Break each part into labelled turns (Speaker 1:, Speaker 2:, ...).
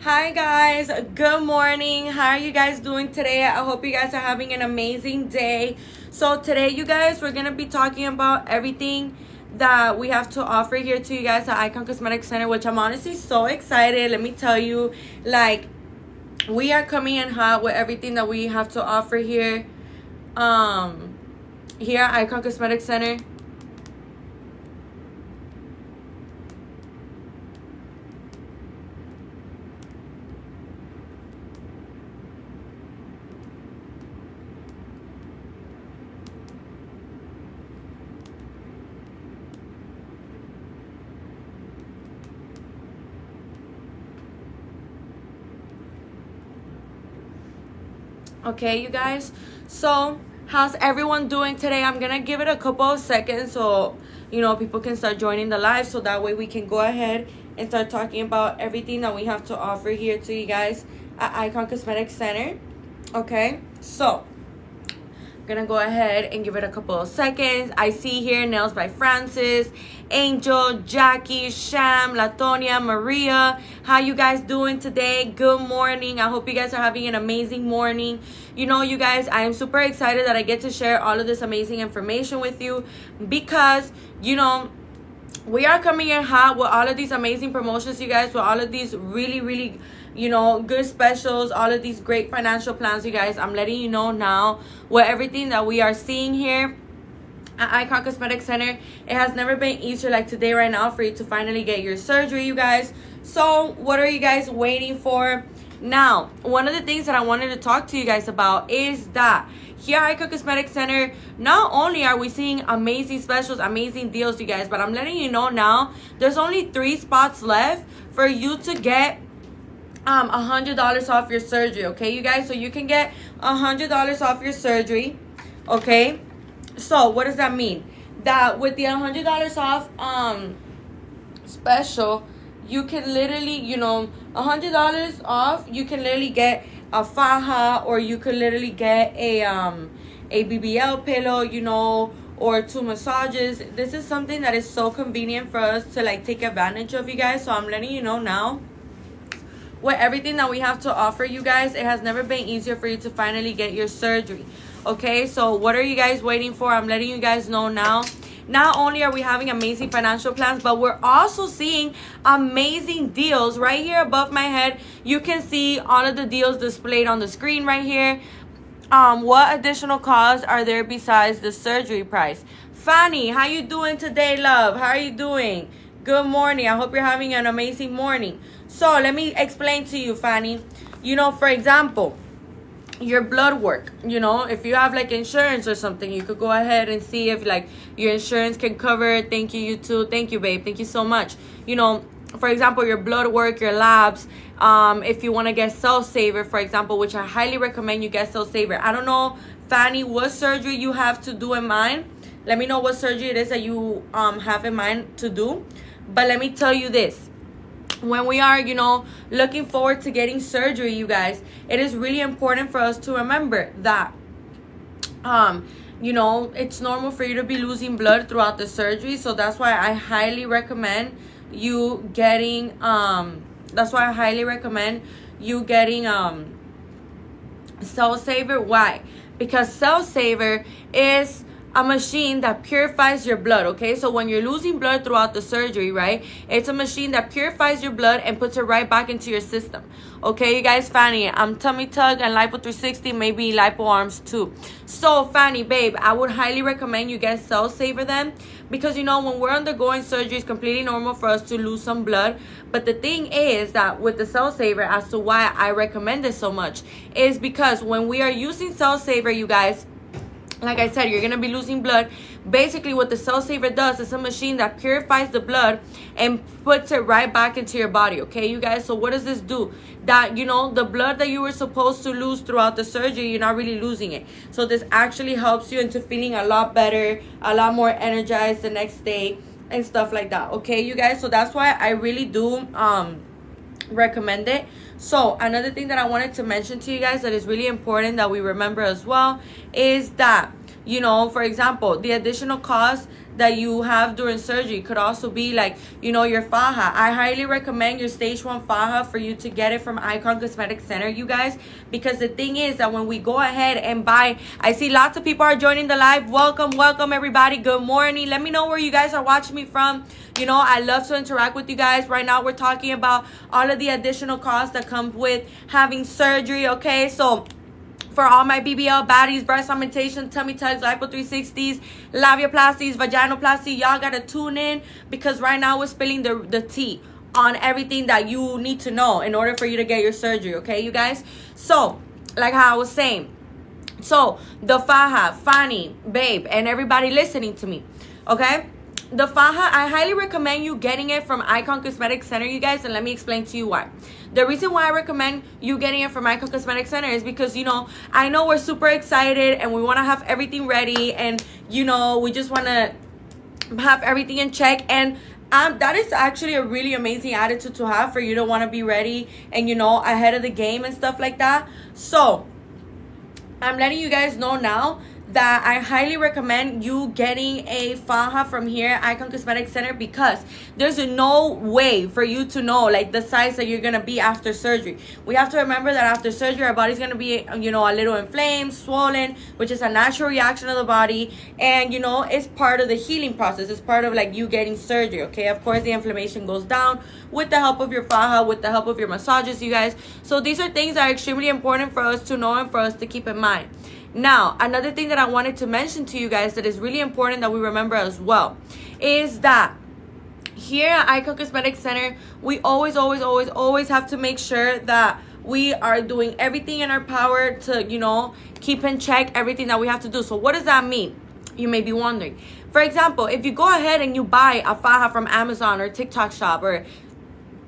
Speaker 1: Hi guys, good morning. How are you guys doing today? I hope you guys are having an amazing day. So today you guys, we're going to be talking about everything that we have to offer here to you guys at Icon Cosmetic Center, which I'm honestly so excited. Let me tell you, like, we are coming in hot with everything that we have to offer here. Here at Icon Cosmetic Center. Okay, you guys, so how's everyone doing today? I'm gonna give it a couple of seconds so people can start joining the live, so that way we can go ahead and start talking about everything that we have to offer here to you guys at Icon Cosmetic Center. Okay, so gonna go ahead and give it a couple of seconds. I see here Nails by Francis, Angel, Jackie, Sham, Latonia, Maria. How you guys doing today? Good morning. I hope you guys are having an amazing morning. You guys, I am super excited that I get to share all of this amazing information with you, because we are coming in hot with all of these amazing promotions, you guys, with all of these really good specials, all of these great financial plans, you guys. I'm letting you know now with everything that we are seeing here at Icon Cosmetic Center. It has never been easier like today right now for you to finally get your surgery, you guys. So what are you guys waiting for? Now, one of the things that I wanted to talk to you guys about is that here at Icon Cosmetic Center, not only are we seeing amazing specials, amazing deals, you guys, but I'm letting you know now there's only 3 spots left for you to get $100 off your surgery. Okay, you guys, so you can get $100 off your surgery. Okay, so what does that mean? That with the $100 off special, you can literally $100 off, you can literally get a faja, or you could literally get a BBL pillow, or 2 massages. This is something that is so convenient for us to like take advantage of, you guys. So I'm letting you know now, with everything that we have to offer, you guys, it has never been easier for you to finally get your surgery. Okay, so what are you guys waiting for? I'm letting you guys know now. Not only are we having amazing financial plans, but we're also seeing amazing deals right here above my head. You can see all of the deals displayed on the screen right here. What additional costs are there besides the surgery price? Fanny, how you doing today, love? How are you doing? Good morning. I hope you're having an amazing morning. So let me explain to you, Fanny. For example, your blood work, if you have like insurance or something, you could go ahead and see if like your insurance can cover it. Thank you, you too. Thank you, babe. Thank you so much. For example, your blood work, your labs, if you want to get Cell Saver, for example, which I highly recommend you get Cell Saver. I don't know, Fanny, what surgery you have to do in mind. Let me know what surgery it is that you have in mind to do. But let me tell you this. When we are, looking forward to getting surgery, you guys, it is really important for us to remember that, it's normal for you to be losing blood throughout the surgery. So that's why I highly recommend you getting, Cell Saver. Why? Because Cell Saver is a machine that purifies your blood. Okay, so when you're losing blood throughout the surgery, right, it's a machine that purifies your blood and puts it right back into your system. Okay, you guys, Fanny, I'm tummy tug and Lipo 360, maybe Lipo arms too. So Fanny, babe, I would highly recommend you get Cell Saver then, because when we're undergoing surgery, it's completely normal for us to lose some blood. But the thing is that with the Cell Saver, as to why I recommend it so much, is because when we are using Cell Saver, you guys, like I said, you're going to be losing blood. Basically, what the Cell Saver does is a machine that purifies the blood and puts it right back into your body. Okay, you guys? So what does this do? That, the blood that you were supposed to lose throughout the surgery, you're not really losing it. So this actually helps you into feeling a lot better, a lot more energized the next day and stuff like that. Okay, you guys? So that's why I really do recommend it. So another thing that I wanted to mention to you guys that is really important that we remember as well is that, for example, the additional cost that you have during surgery. Could also be like, you know, your faja. I highly recommend your stage 1 faja for you to get it from Icon Cosmetic Center, you guys, because the thing is that when we go ahead and buy, I see lots of people are joining the live. Welcome everybody. Good morning. Let me know where you guys are watching me from. You know, I love to interact with you guys. Right now we're talking about all of the additional costs that come with having surgery, okay? So for all my BBL baddies, breast augmentation, tummy tucks, lipo 360s, labiaplasties, vaginoplasty, y'all gotta tune in, because right now we're spilling the tea on everything that you need to know in order for you to get your surgery, okay, you guys? So, like how I was saying, so the faja, Fanny, babe, and everybody listening to me, okay? The faja, I highly recommend you getting it from Icon Cosmetic Center, you guys, and let me explain to you why. The reason why I recommend you getting it from Icon Cosmetic Center is because, you know, I know we're super excited and we want to have everything ready, and, you know, we just want to have everything in check, and that is actually a really amazing attitude to have, for you to want to be ready and, you know, ahead of the game and stuff like that. So I'm letting you guys know now that I highly recommend you getting a faja from here, Icon Cosmetic Center, because there's no way for you to know, like, the size that you're going to be after surgery. We have to remember that after surgery, our body's going to be, you know, a little inflamed, swollen, which is a natural reaction of the body. And, you know, it's part of the healing process. It's part of, like, you getting surgery, okay? Of course, the inflammation goes down with the help of your faja, with the help of your massages, you guys. So these are things that are extremely important for us to know and for us to keep in mind. Now, another thing that I wanted to mention to you guys that is really important that we remember as well is that here at Icon Cosmetic Center, we always have to make sure that we are doing everything in our power to, you know, keep in check everything that we have to do. So what does that mean? You may be wondering. For example, if you go ahead and you buy a faja from Amazon or TikTok Shop, or,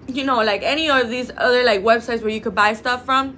Speaker 1: you know, like any of these other, like, websites where you could buy stuff from,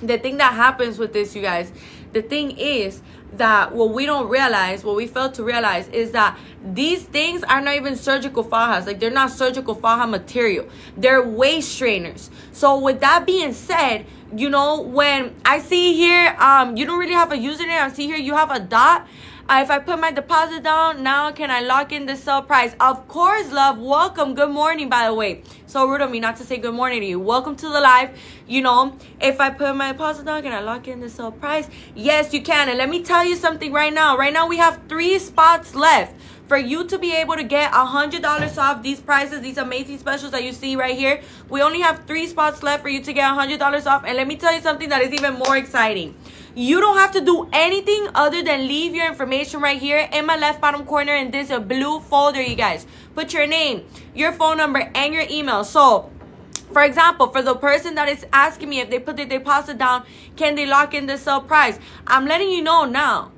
Speaker 1: the thing that happens with this, you guys, the thing is that what we fail to realize is that these things are not even surgical fajas. Like, they're not surgical faja material. They're waist strainers. So with that being said, you know, when I see here, you don't really have a username. I see here you have a dot. If I put my deposit down, now can I lock in the sale price? Of course, love. Welcome. Good morning, by the way. So rude of me not to say good morning to you. Welcome to the live. You know, if I put my deposit down, can I lock in the sale price? Yes, you can. And let me tell you something right now. Right now, we have 3 spots left for you to be able to get $100 off these prices, these amazing specials that you see right here. We only have 3 spots left for you to get $100 off. And let me tell you something that is even more exciting. You don't have to do anything other than leave your information right here in my left bottom corner in this blue folder, you guys. Put your name, your phone number, and your email. So, for example, for the person that is asking me if they put their deposit down, can they lock in the sale price? I'm letting you know now.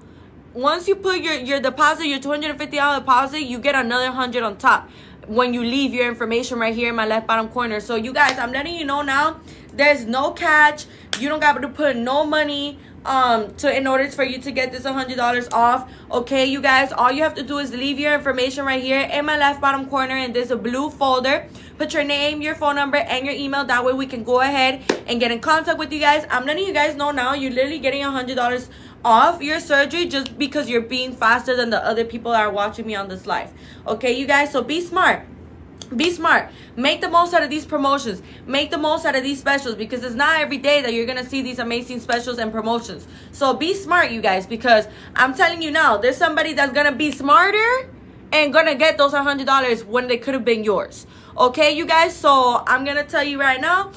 Speaker 1: Once you put your deposit, your $250 deposit, you get another $100 on top when you leave your information right here in my left bottom corner. So, you guys, I'm letting you know now, there's no catch. You don't got to put no money in order for you to get this $100 off. Okay, you guys, all you have to do is leave your information right here in my left bottom corner in this blue folder. Put your name, your phone number, and your email. That way we can go ahead and get in contact with you guys. I'm letting you guys know now, you're literally getting $100 off your surgery just because you're being faster than the other people that are watching me on this live. Okay, you guys, so be smart. Be smart. Make the most out of these promotions. Make the most out of these specials, because it's not every day that you're going to see these amazing specials and promotions. So be smart, you guys, because I'm telling you now, there's somebody that's going to be smarter and going to get those $100 when they could have been yours. Okay, you guys? So I'm going to tell you right now,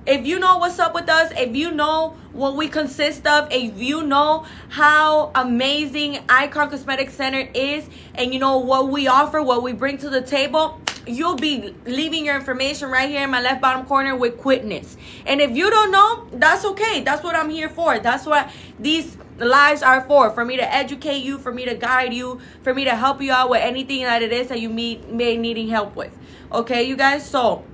Speaker 1: if you know what's up with us, if you know what we consist of, if you know how amazing Icon Cosmetic Center is, and you know what we offer, what we bring to the table, you'll be leaving your information right here in my left bottom corner with quickness. And if you don't know, that's okay. That's what I'm here for. That's what these lives are for me to educate you, for me to guide you, for me to help you out with anything that it is that you may needing help with. Okay, you guys? So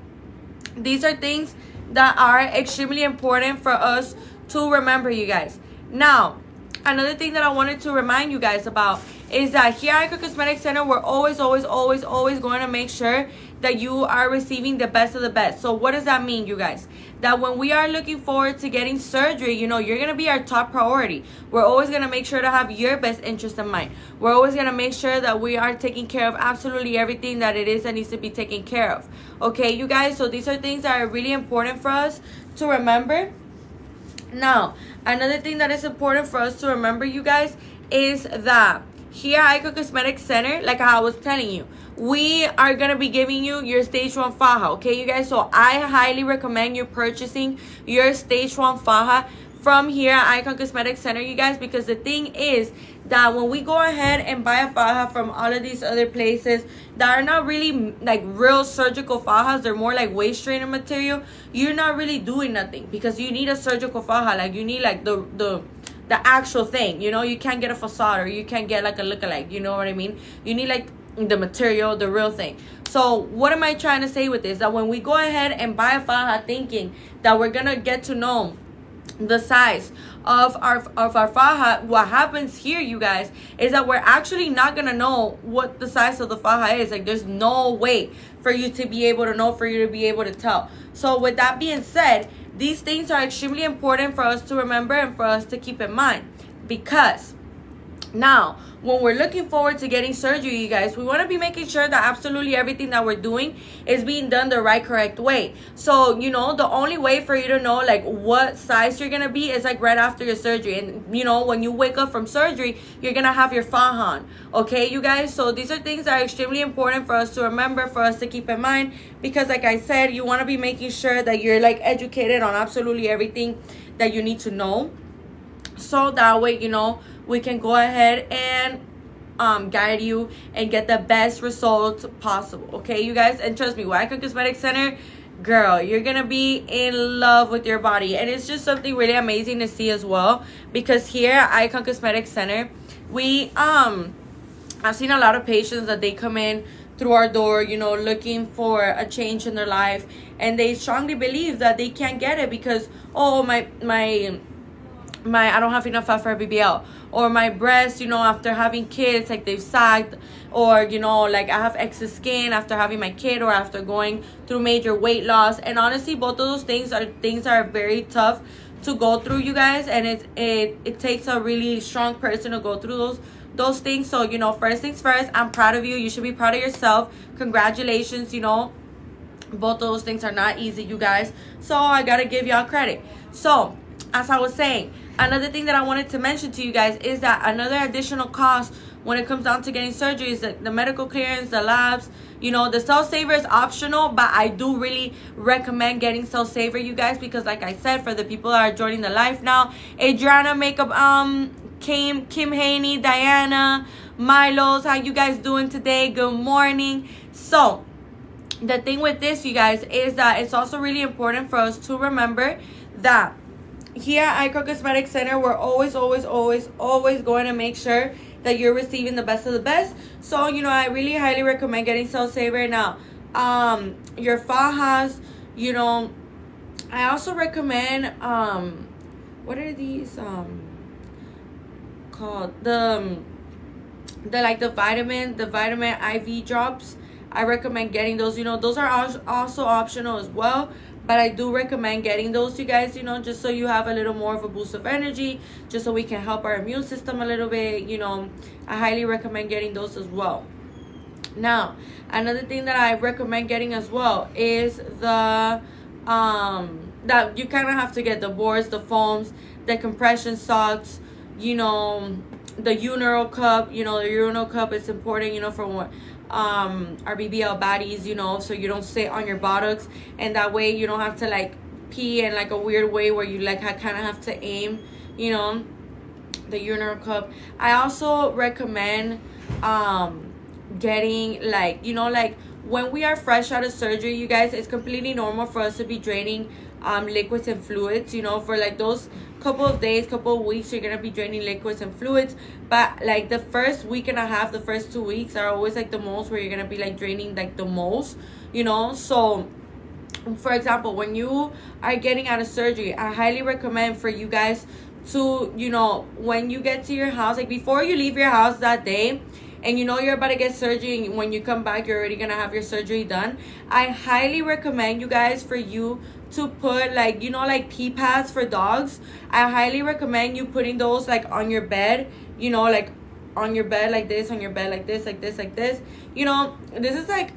Speaker 1: these are things that are extremely important for us to remember, you guys. Now, another thing that I wanted to remind you guys about is that here at Icon Cosmetic Center, we're always going to make sure that you are receiving the best of the best. So what does that mean, you guys? That when we are looking forward to getting surgery, you know, you're going to be our top priority. We're always going to make sure to have your best interest in mind. We're always going to make sure that we are taking care of absolutely everything that it is that needs to be taken care of. Okay, you guys? So these are things that are really important for us to remember. Now, another thing that is important for us to remember, you guys, is that here at Icon Cosmetic Center, like I was telling you, we are going to be giving you your stage 1 faja, okay, you guys? So I highly recommend you purchasing your stage 1 faja from here at Icon Cosmetic Center, you guys, because the thing is that when we go ahead and buy a faja from all of these other places that are not really like real surgical fajas, they're more like waist trainer material, you're not really doing nothing, because you need a surgical faja. Like, you need like the actual thing, you know. You can't get a facade, or you can't get like a lookalike, you know what I mean? You need like the material, the real thing. So what am I trying to say with this? That when we go ahead and buy a faja thinking that we're gonna get to know the size of our faja, what happens here, you guys, is that we're actually not gonna know what the size of the faja is. Like, there's no way for you to be able to know, for you to be able to tell. So with that being said, these things are extremely important for us to remember and for us to keep in mind, because now, when we're looking forward to getting surgery, you guys, we want to be making sure that absolutely everything that we're doing is being done the right, correct way. So, you know, the only way for you to know, like, what size you're going to be is, like, right after your surgery. And, you know, when you wake up from surgery, you're going to have your faja on. Okay, you guys? So, these are things that are extremely important for us to remember, for us to keep in mind. Because, like I said, you want to be making sure that you're, like, educated on absolutely everything that you need to know. So, that way, you know, we can go ahead and guide you and get the best results possible. Okay, you guys? And trust me, with Icon Cosmetic Center, girl, you're gonna be in love with your body. And it's just something really amazing to see as well, because here at Icon Cosmetic Center, we I've seen a lot of patients that they come in through our door, you know, looking for a change in their life, and they strongly believe that they can't get it because, oh, my I don't have enough fat for a BBL, or my breasts, you know, after having kids, like, they've sagged, or, you know, like, I have excess skin after having my kid, or after going through major weight loss. And honestly, both of those things are very tough to go through, you guys, and it takes a really strong person to go through those things. So, you know, first things first, I'm proud of you. You should be proud of yourself. Congratulations. You know, both of those things are not easy, you guys, so I gotta give y'all credit. So, as I was saying, another thing that I wanted to mention to you guys is that another additional cost when it comes down to getting surgery is the medical clearance, the labs. You know, the Cell Saver is optional, but I do really recommend getting Cell Saver, you guys, because like I said, for the people that are joining the live now, Adriana Makeup, Kim Haney, Diana, Milos, how you guys doing today? Good morning. So, the thing with this, you guys, is that it's also really important for us to remember that here at Icon Cosmetic Center, we're always going to make sure that you're receiving the best of the best. So, you know, I really highly recommend getting Cell Saver. Now, your fajas, you know, I also recommend, what are these, called? The vitamin IV drops. I recommend getting those. You know, those are also optional as well, but I do recommend getting those, you guys, you know, just so you have a little more of a boost of energy, just so we can help our immune system a little bit. You know, I highly recommend getting those as well. Now, another thing that I recommend getting as well is the that you kind of have to get the boards, the foams, the compression socks, you know, the urinal cup. You know, the urinal cup is important, you know, for what our BBL baddies, you know, so you don't sit on your buttocks, and that way you don't have to like pee in like a weird way where you like kind of have to aim, you know, the urinal cup. I also recommend getting, like, you know, like when we are fresh out of surgery, you guys, it's completely normal for us to be draining liquids and fluids, you know, for like those couple of days, couple of weeks, you're gonna be draining liquids and fluids. But like the first week and a half, the first 2 weeks are always like the most, where you're gonna be like draining like the most, you know. So for example, when you are getting out of surgery, I highly recommend for you guys to, you know, when you get to your house, like before you leave your house that day, and you know you're about to get surgery, and when you come back you're already gonna have your surgery done, I highly recommend you guys for you to put, like, you know, like pee pads for dogs. I highly recommend you putting those like on your bed, you know, like on your bed like this, on your bed like this, like this, like this. You know, this is like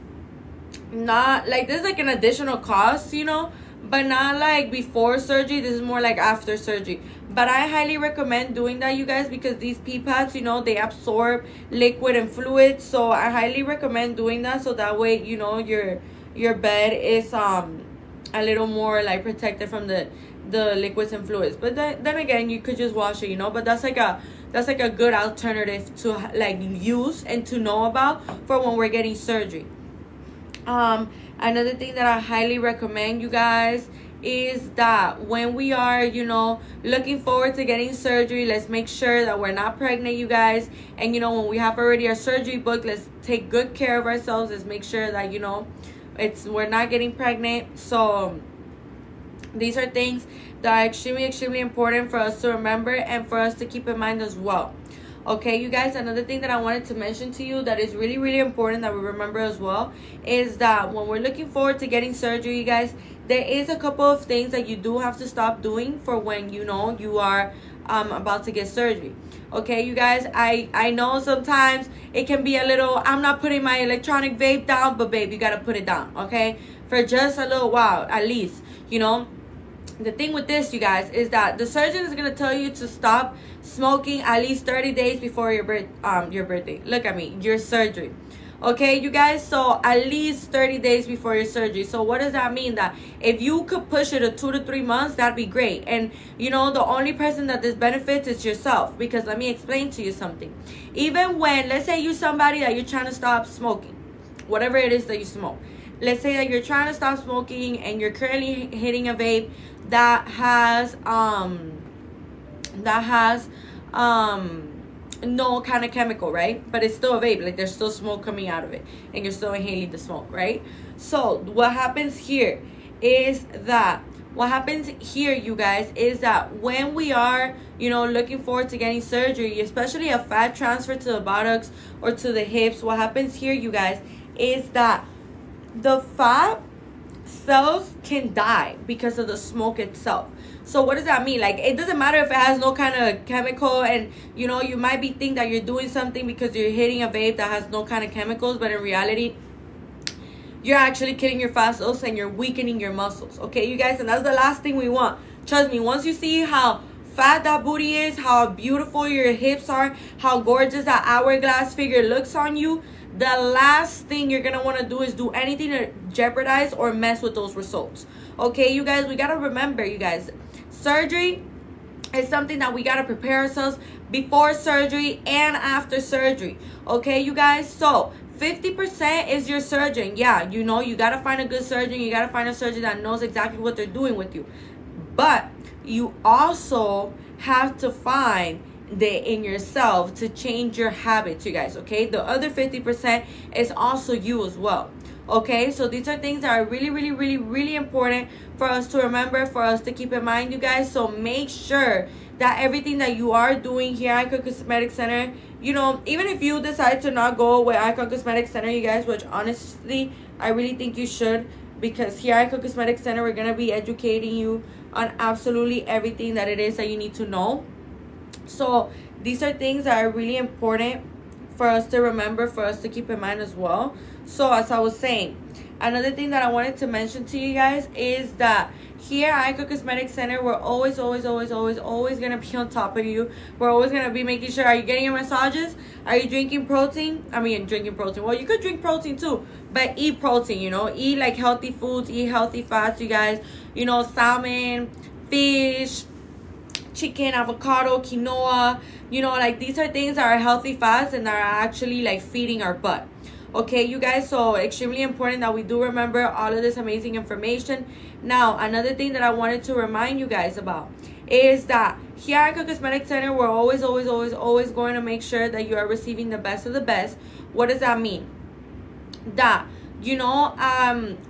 Speaker 1: not like, this is like an additional cost, you know, but not like before surgery. This is more like after surgery. But I highly recommend doing that, you guys, because these pee pads, you know, they absorb liquid and fluid. So I highly recommend doing that, so that way, you know, your bed is a little more like protected from the liquids and fluids. But then again, you could just wash it, you know. But that's like a good alternative to like use and to know about for when we're getting surgery. Another thing that I highly recommend, you guys, is that when we are, you know, looking forward to getting surgery, let's make sure that we're not pregnant, you guys. And you know, when we have already our surgery booked, let's take good care of ourselves. Let's make sure that, you know, we're not getting pregnant. So these are things that are extremely important for us to remember and for us to keep in mind as well. Okay, you guys, another thing that I wanted to mention to you that is really important that we remember as well is that when we're looking forward to getting surgery, you guys, there is a couple of things that you do have to stop doing for when, you know, you are about to get surgery. Okay, you guys, I know sometimes it can be a little, I'm not putting my electronic vape down, but babe, you gotta put it down, okay, for just a little while at least. You know, the thing with this, you guys, is that the surgeon is gonna tell you to stop smoking at least 30 days before your birthday. Look at me, your surgery. Okay, you guys, so at least 30 days before your surgery. So what does that mean? That if you could push it to 2 to 3 months, that'd be great. And you know, the only person that this benefits is yourself, because let me explain to you something. Even when, let's say, you somebody that you're trying to stop smoking, whatever it is that you smoke, let's say that you're trying to stop smoking and you're currently hitting a vape that has no kind of chemical, right? But it's still a vape, like there's still smoke coming out of it and you're still inhaling the smoke, right? So what happens here, you guys, is that when we are, you know, looking forward to getting surgery, especially a fat transfer to the buttocks or to the hips, what happens here, you guys, is that the fat cells can die because of the smoke itself. So what does that mean? Like, it doesn't matter if it has no kind of chemical, and you know, you might be think that you're doing something because you're hitting a vape that has no kind of chemicals, but in reality, you're actually killing your fat cells and you're weakening your muscles. Okay, you guys, and that's the last thing we want. Trust me, once you see how fat that booty is, how beautiful your hips are, how gorgeous that hourglass figure looks on you, the last thing you're gonna want to do is do anything to jeopardize or mess with those results. Okay, you guys, we gotta remember, you guys, surgery is something that we gotta prepare ourselves before surgery and after surgery. Okay, you guys, so 50% is your surgeon. Yeah, you know, you gotta find a good surgeon. You gotta find a surgeon that knows exactly what they're doing with you. But you also have to find in yourself to change your habits, you guys. Okay, the other 50% is also you as well. Okay, so these are things that are really important for us to remember, for us to keep in mind, you guys. So make sure that everything that you are doing here at Icon Cosmetic Center, you know, even if you decide to not go with Icon Cosmetic Center, you guys, which honestly I really think you should, because here at Icon Cosmetic Center we're gonna be educating you on absolutely everything that it is that you need to know. So these are things that are really important for us to remember, for us to keep in mind as well. So as I was saying, another thing that I wanted to mention to you guys is that here at Icon Cosmetic Center, we're always gonna be on top of you. We're always gonna be making sure, are you getting your massages? Are you drinking protein? Drinking protein. Well, you could drink protein too, but eat protein, you know, eat like healthy foods, eat healthy fats, you guys. You know, salmon, fish, chicken, avocado, quinoa, you know, like these are things that are healthy fats and that are actually like feeding our butt. Okay, you guys, so extremely important that we do remember all of this amazing information. Now, another thing that I wanted to remind you guys about is that here at Icon Cosmetic Center, we're always going to make sure that you are receiving the best of the best. What does that mean? That, you know,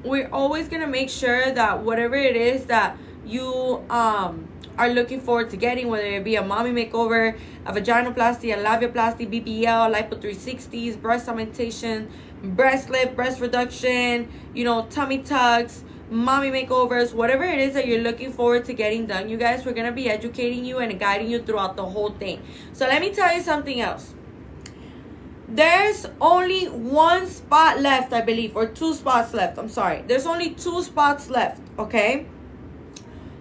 Speaker 1: we're always going to make sure that whatever it is that you are are looking forward to getting, whether it be a mommy makeover, a vaginoplasty, a labiaplasty, BBL, Lipo 360s, breast augmentation, breast lift, breast reduction, you know, tummy tucks, mommy makeovers, whatever it is that you're looking forward to getting done, you guys, we're going to be educating you and guiding you throughout the whole thing. So let me tell you something else. There's only one spot left, I believe, or 2 spots left. I'm sorry. There's only 2 spots left, okay?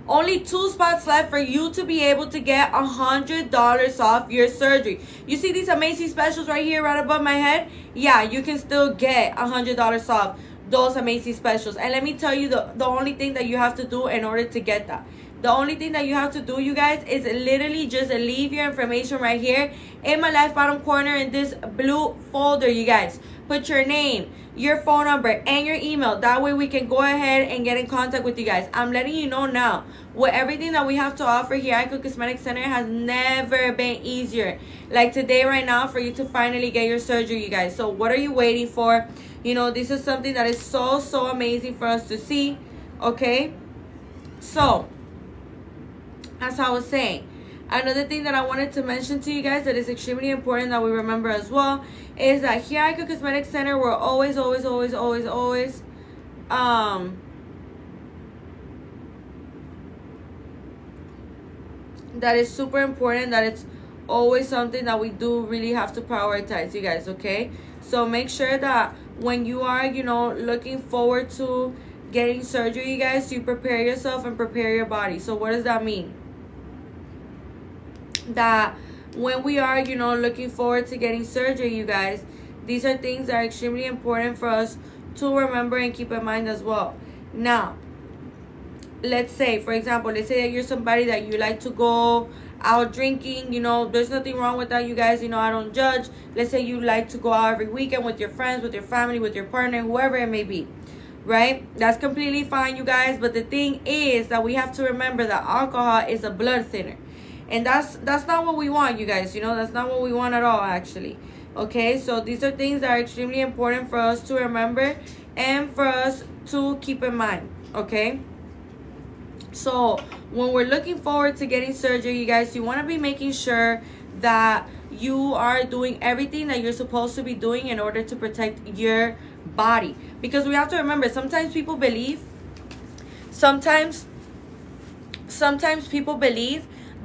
Speaker 1: Only 2 spots left for you to be able to get $100 off your surgery. You see these amazing specials right here, right above my head? Yeah, you can still get $100 off those amazing specials. And let me tell you the only thing that you have to do in order to get that. The only thing that you have to do, you guys, is literally just leave your information right here in my left bottom corner in this blue folder, you guys. Put your name, your phone number, and your email. That way we can go ahead and get in contact with you guys. I'm letting you know now, with everything that we have to offer here at Icon Cosmetic Center has never been easier. Like today, right now, for you to finally get your surgery, you guys. So what are you waiting for? You know, this is something that is so amazing for us to see, okay? So, as I was saying, another thing that I wanted to mention to you guys that is extremely important that we remember as well is that here at Icon Cosmetic Center, we're always that is super important, that it's always something that we do really have to prioritize, you guys, okay? So make sure that when you are, you know, looking forward to getting surgery, you guys, you prepare yourself and prepare your body. So what does that mean? That when we are, you know, looking forward to getting surgery, you guys, these are things that are extremely important for us to remember and keep in mind as well. Now, let's say, for example, let's say that you're somebody that you like to go out drinking, you know, there's nothing wrong with that, you guys, you know, I don't judge. Let's say you like to go out every weekend with your friends, with your family, with your partner, whoever it may be, right? That's completely fine, you guys. But the thing is that we have to remember that alcohol is a blood thinner. And that's not what we want, you guys. You know, that's not what we want at all, actually. Okay, so these are things that are extremely important for us to remember and for us to keep in mind, okay? So when we're looking forward to getting surgery, you guys, you want to be making sure that you are doing everything that you're supposed to be doing in order to protect your body. Because we have to remember, sometimes people believe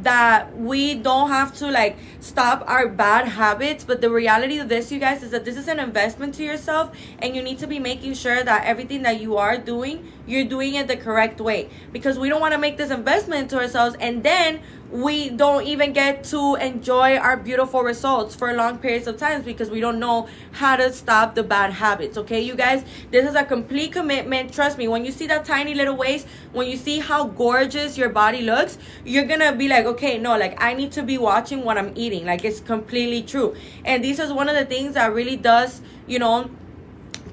Speaker 1: that we don't have to like stop our bad habits, but the reality of this, you guys, is that this is an investment to yourself, and you need to be making sure that everything that you are doing, you're doing it the correct way, because we don't want to make this investment to ourselves and then we don't even get to enjoy our beautiful results for long periods of time because we don't know how to stop the bad habits. Okay, you guys, this is a complete commitment. Trust me, when you see that tiny little waist, when you see how gorgeous your body looks, you're gonna be like, okay, no, like I need to be watching what I'm eating. Like, it's completely true. And this is one of the things that really does, you know,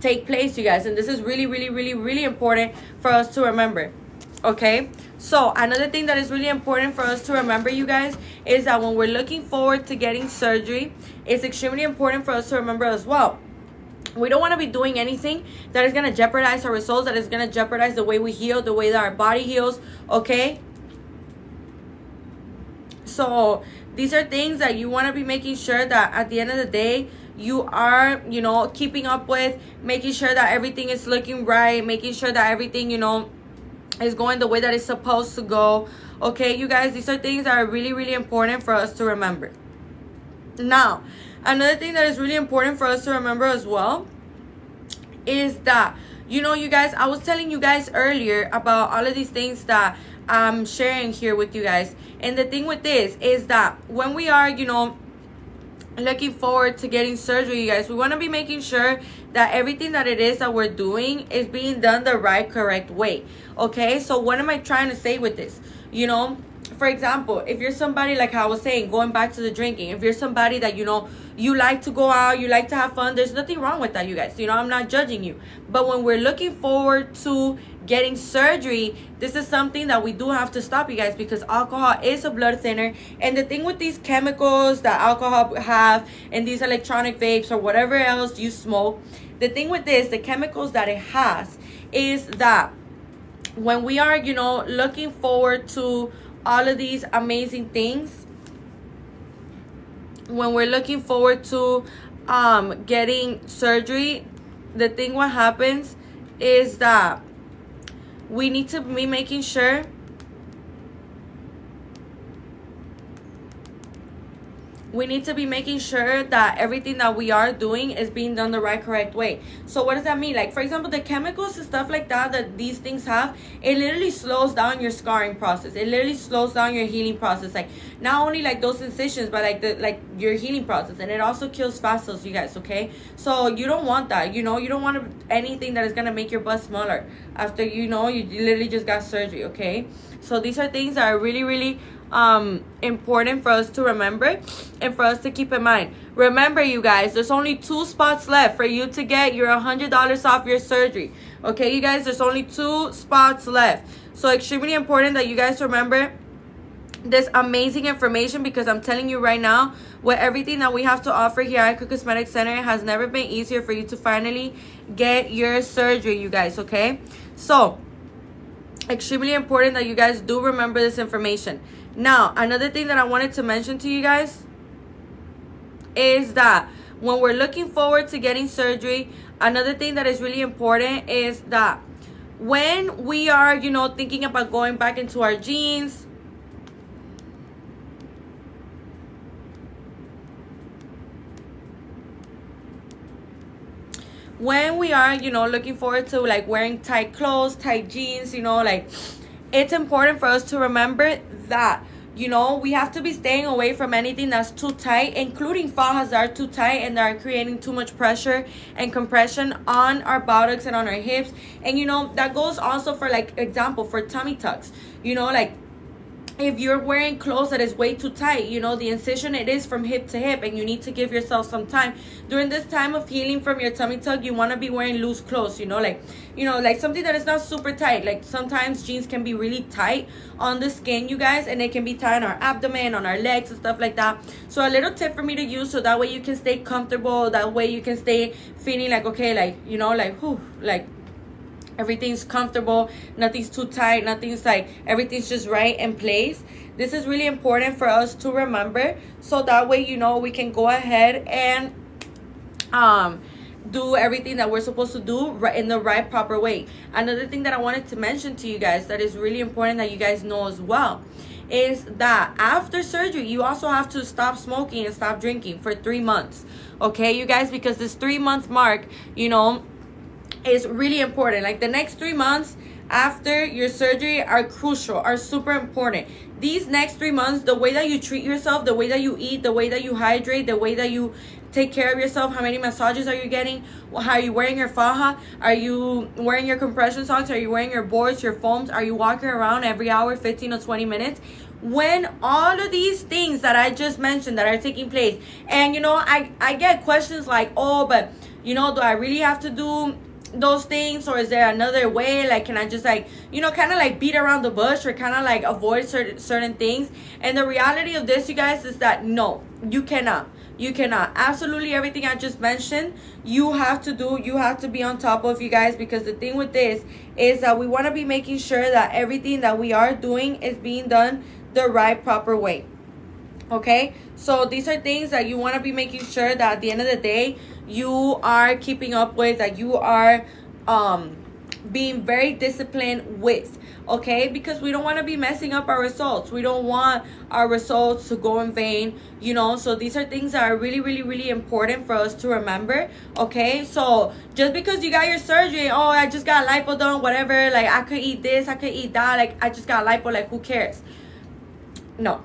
Speaker 1: take place, you guys. And this is really important for us to remember. Okay, so another thing that is really important for us to remember, you guys, is that when we're looking forward to getting surgery, it's extremely important for us to remember as well, we don't want to be doing anything that is going to jeopardize our results, that is going to jeopardize the way we heal, the way that our body heals. Okay, so these are things that you want to be making sure that at the end of the day you are, you know, keeping up with, making sure that everything is looking right, making sure that everything, you know, is going the way that it's supposed to go. Okay, you guys, these are things that are really important for us to remember. Now, another thing that is really important for us to remember as well is that, you know, you guys, I was telling you guys earlier about all of these things that I'm sharing here with you guys. And the thing with this is that when we are, you know, looking forward to getting surgery, you guys, we want to be making sure that everything that it is that we're doing is being done the right, correct way. Okay, so what am I trying to say with this? You know, for example, if you're somebody, like I was saying, going back to the drinking, if you're somebody that, you know, you like to go out, you like to have fun, there's nothing wrong with that, you guys. You know, I'm not judging you. But when we're looking forward to getting surgery, this is something that we do have to stop, you guys, because alcohol is a blood thinner. And the thing with these chemicals that alcohol have and these electronic vapes or whatever else you smoke, the thing with this, the chemicals that it has, is that when we are, you know, looking forward to all of these amazing things, when we're looking forward to getting surgery, the thing what happens is that we need to be making sure that everything that we are doing is being done the right, correct way. So what does that mean? Like, for example, the chemicals and stuff like that these things have, it literally slows down your scarring process. It literally slows down your healing process. Like, not only like those incisions, but like your healing process. And it also kills fat cells, you guys, okay? So you don't want that, you don't want anything that is going to make your butt smaller after, you literally just got surgery, okay? So these are things that are really, really important for us to remember and for us to keep in mind. Remember, you guys, there's only 2 spots left for you to get your $100 off your surgery. Okay, you guys, there's only 2 spots left. So extremely important that you guys remember this amazing information, because I'm telling you right now, with everything that we have to offer here at Icon Cosmetic Center, it has never been easier for you to finally get your surgery, you guys, okay? So extremely important that you guys do remember this information. Now, another thing that I wanted to mention to you guys is that when we're looking forward to getting surgery, another thing that is really important is that when we are, thinking about going back into our jeans, when we are, looking forward to like wearing tight clothes, tight jeans, like, it's important for us to remember that, we have to be staying away from anything that's too tight, including fajas that are too tight and that are creating too much pressure and compression on our buttocks and on our hips. And, that goes also for, like, example, for tummy tucks, like, if you're wearing clothes that is way too tight, the incision, it is from hip to hip, and you need to give yourself some time. During this time of healing from your tummy tuck, you want to be wearing loose clothes, like something that is not super tight. Like, sometimes jeans can be really tight on the skin, you guys, and it can be tight on our abdomen, on our legs and stuff like that. So a little tip for me to use, so that way you can stay comfortable, that way you can stay feeling like, okay, like, whew, like, everything's comfortable, nothing's too tight, nothing's like, everything's just right in place. This is really important for us to remember, so that way, we can go ahead and do everything that we're supposed to do right in the right, proper way. Another thing that I wanted to mention to you guys that is really important that you guys know as well is that after surgery, you also have to stop smoking and stop drinking for 3 months. Okay, you guys, because this 3-month mark, is really important. Like, the next 3 months after your surgery are crucial, are super important. These next 3 months, the way that you treat yourself, the way that you eat, the way that you hydrate, the way that you take care of yourself, how many massages are you getting, how are you wearing your faja, are you wearing your compression socks, are you wearing your boards, your foams, are you walking around every hour 15 or 20 minutes? When all of these things that I just mentioned that are taking place, and I get questions like, oh, but do I really have to do those things, or is there another way? Like, can I just like, kind of like beat around the bush, or kind of like avoid certain things? And the reality of this, you guys, is that no, you cannot. Absolutely everything I just mentioned, you have to do, you have to be on top of, you guys, because the thing with this is that we want to be making sure that everything that we are doing is being done the right, proper way. Okay, so these are things that you want to be making sure that at the end of the day you are keeping up with, that you are being very disciplined with. Okay, because we don't want to be messing up our results. We don't want our results to go in vain, so these are things that are really, really, really important for us to remember. Okay, so just because you got your surgery, oh, I just got lipo done, whatever, like, I could eat this, I could eat that, like, I just got lipo, like, who cares? No,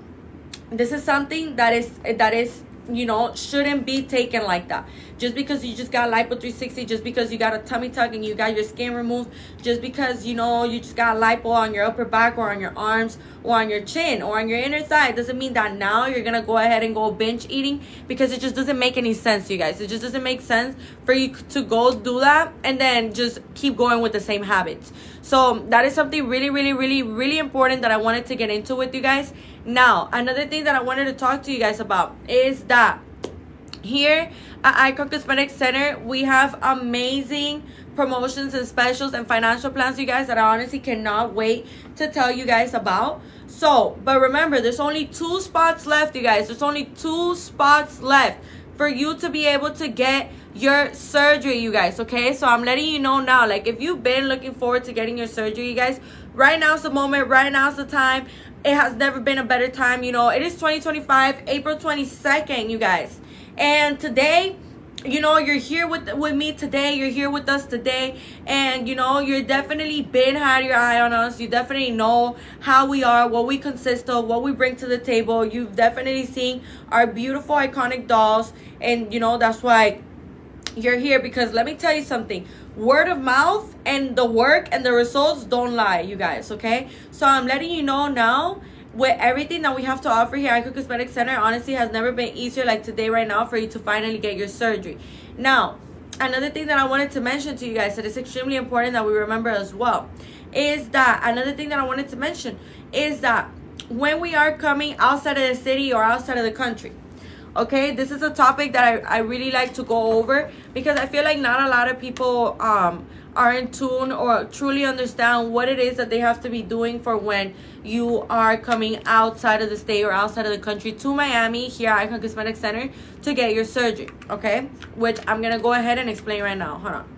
Speaker 1: this is something that is shouldn't be taken like that. Just because you just got lipo 360, just because you got a tummy tuck and you got your skin removed, just because you just got lipo on your upper back or on your arms or on your chin or on your inner thigh, doesn't mean that now you're gonna go ahead and go binge eating, because it just doesn't make any sense, you guys. It just doesn't make sense for you to go do that and then just keep going with the same habits. So that is something really, really, really, really important that I wanted to get into with you guys. Now, another thing that I wanted to talk to you guys about is that here at Icon Cosmetic Center, we have amazing promotions and specials and financial plans, you guys, that I honestly cannot wait to tell you guys about. So, but remember, there's only 2 spots left, you guys. There's only 2 spots left for you to be able to get your surgery, you guys, okay? So I'm letting you know now, like, if you've been looking forward to getting your surgery, you guys, right now's the moment, right now's the time. It has never been a better time, you know. It is 2025, April 22nd, you guys. And today, you know, you're here with me today. You're here with us today. And, you know, you're definitely had your eye on us. You definitely know how we are, what we consist of, what we bring to the table. You've definitely seen our beautiful, iconic dolls. And, you know, that's why you're here. Because let me tell you something. Word of mouth and the work and the results don't lie, you guys, okay? So I'm letting you know now, with everything that we have to offer here at Icon Cosmetic Center, honestly has never been easier like today right now for you to finally get your surgery. Now, another thing that I wanted to mention to you guys that is extremely important that we remember as well is that when we are coming outside of the city or outside of the country, okay, this is a topic that I really like to go over because I feel like not a lot of people are in tune or truly understand what it is that they have to be doing for when you are coming outside of the state or outside of the country to Miami here at Icon Cosmetic Center to get your surgery, okay? Which I'm going to go ahead and explain right now. Hold on.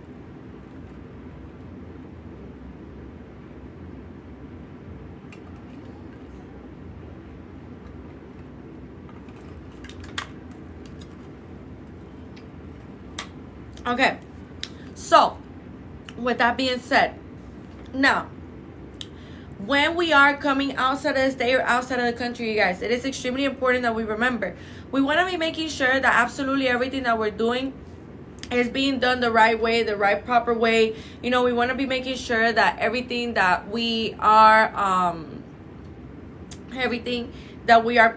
Speaker 1: Okay, so with that being said, now when we are coming outside of the state or outside of the country, you guys, it is extremely important that we remember we want to be making sure that absolutely everything that we're doing is being done the right way, the right proper way. You know, we want to be making sure that everything that we are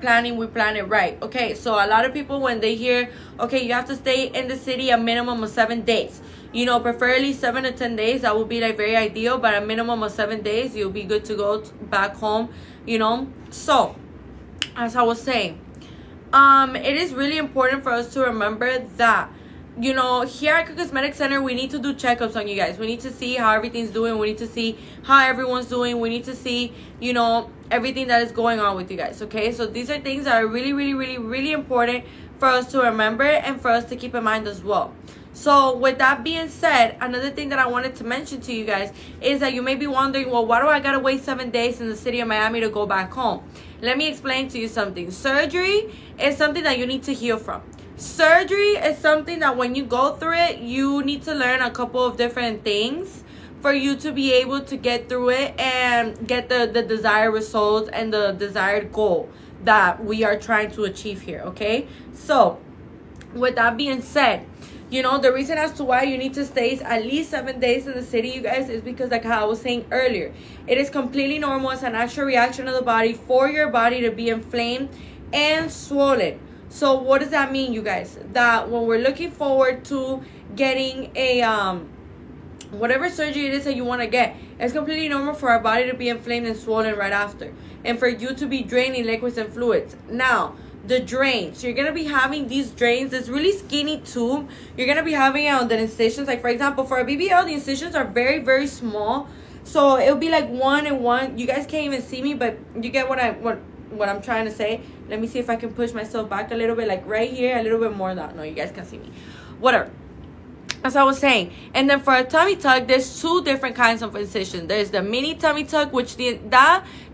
Speaker 1: planning, we plan it right. Okay, so a lot of people, when they hear, okay, you have to stay in the city a minimum of 7 days, you know, preferably 7 to 10 days, that would be like very ideal, but a minimum of 7 days, you'll be good to go back home, you know. So as I was saying, it is really important for us to remember that, you know, here at Cosmetic Center, we need to do checkups on you guys. We need to see how everything's doing. We need to see how everyone's doing. We need to see, you know, everything that is going on with you guys, okay? So these are things that are really, really, really, really important for us to remember and for us to keep in mind as well. So with that being said, another thing that I wanted to mention to you guys is that you may be wondering, well, why do I gotta wait 7 days in the city of Miami to go back home? Let me explain to you something. Surgery is something that you need to heal from. Surgery is something that when you go through it, you need to learn a couple of different things for you to be able to get through it and get the desired results and the desired goal that we are trying to achieve here, okay? So with that being said, you know, the reason as to why you need to stay at least 7 days in the city, you guys, is because, like how I was saying earlier, it is completely normal. It's a natural reaction of the body for your body to be inflamed and swollen. So what does that mean, you guys? That when we're looking forward to getting a whatever surgery it is that you want to get, it's completely normal for our body to be inflamed and swollen right after, and for you to be draining liquids and fluids. Now, the drains, you're gonna be having these drains, this really skinny tube. You're gonna be having the incisions. Like, for example, for a BBL, the incisions are very, very small, so it'll be like 1 and 1. You guys can't even see me, but you get what I'm trying to say. Let me see if I can push myself back a little bit, like right here, a little bit more. No, you guys can see me. Whatever. As I was saying. And then for a tummy tuck, there's 2 different kinds of incision. There's the mini tummy tuck, which the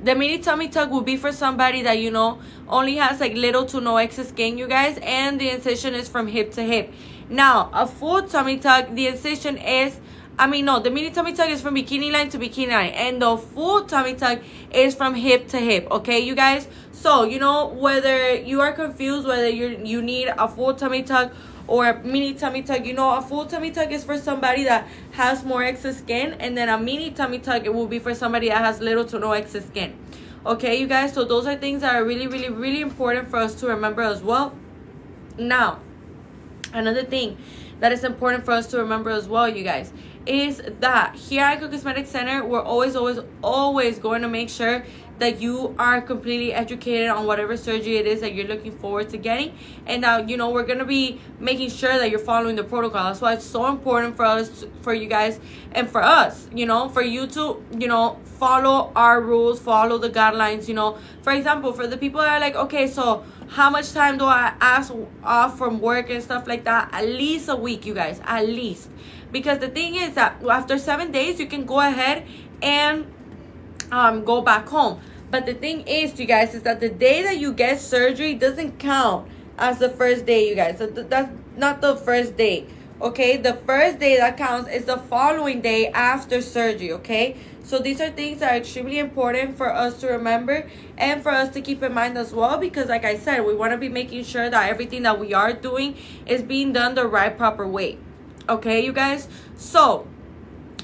Speaker 1: mini tummy tuck will be for somebody that, you know, only has like little to no excess skin, you guys. And the incision is from hip to hip. Now, a full tummy tuck, the incision is, the mini tummy tuck is from bikini line to bikini line, and the full tummy tuck is from hip to hip, okay, you guys? So, you know, whether you are confused, whether you need a full tummy tuck or a mini tummy tuck, you know, a full tummy tuck is for somebody that has more excess skin, and then a mini tummy tuck, it will be for somebody that has little to no excess skin, okay, you guys? So those are things that are really, really, really important for us to remember as well. Now, another thing that is important for us to remember as well, you guys, is that here at Icon Cosmetic Center, we're always going to make sure that you are completely educated on whatever surgery it is that you're looking forward to getting, and that, you know, we're going to be making sure that you're following the protocol. That's why it's so important for us, for you guys, and for us, you know, for you to, you know, follow our rules, follow the guidelines. You know, for example, for the people that are like, okay, so how much time do I ask off from work and stuff like that? At least a week, you guys, at least. Because the thing is that after 7 days, you can go ahead and go back home. But the thing is, you guys, is that the day that you get surgery doesn't count as the first day, you guys. So that's not the first day, okay? The first day that counts is the following day after surgery, okay? So these are things that are extremely important for us to remember and for us to keep in mind as well, because like I said, we want to be making sure that everything that we are doing is being done the right, proper way, okay, you guys? So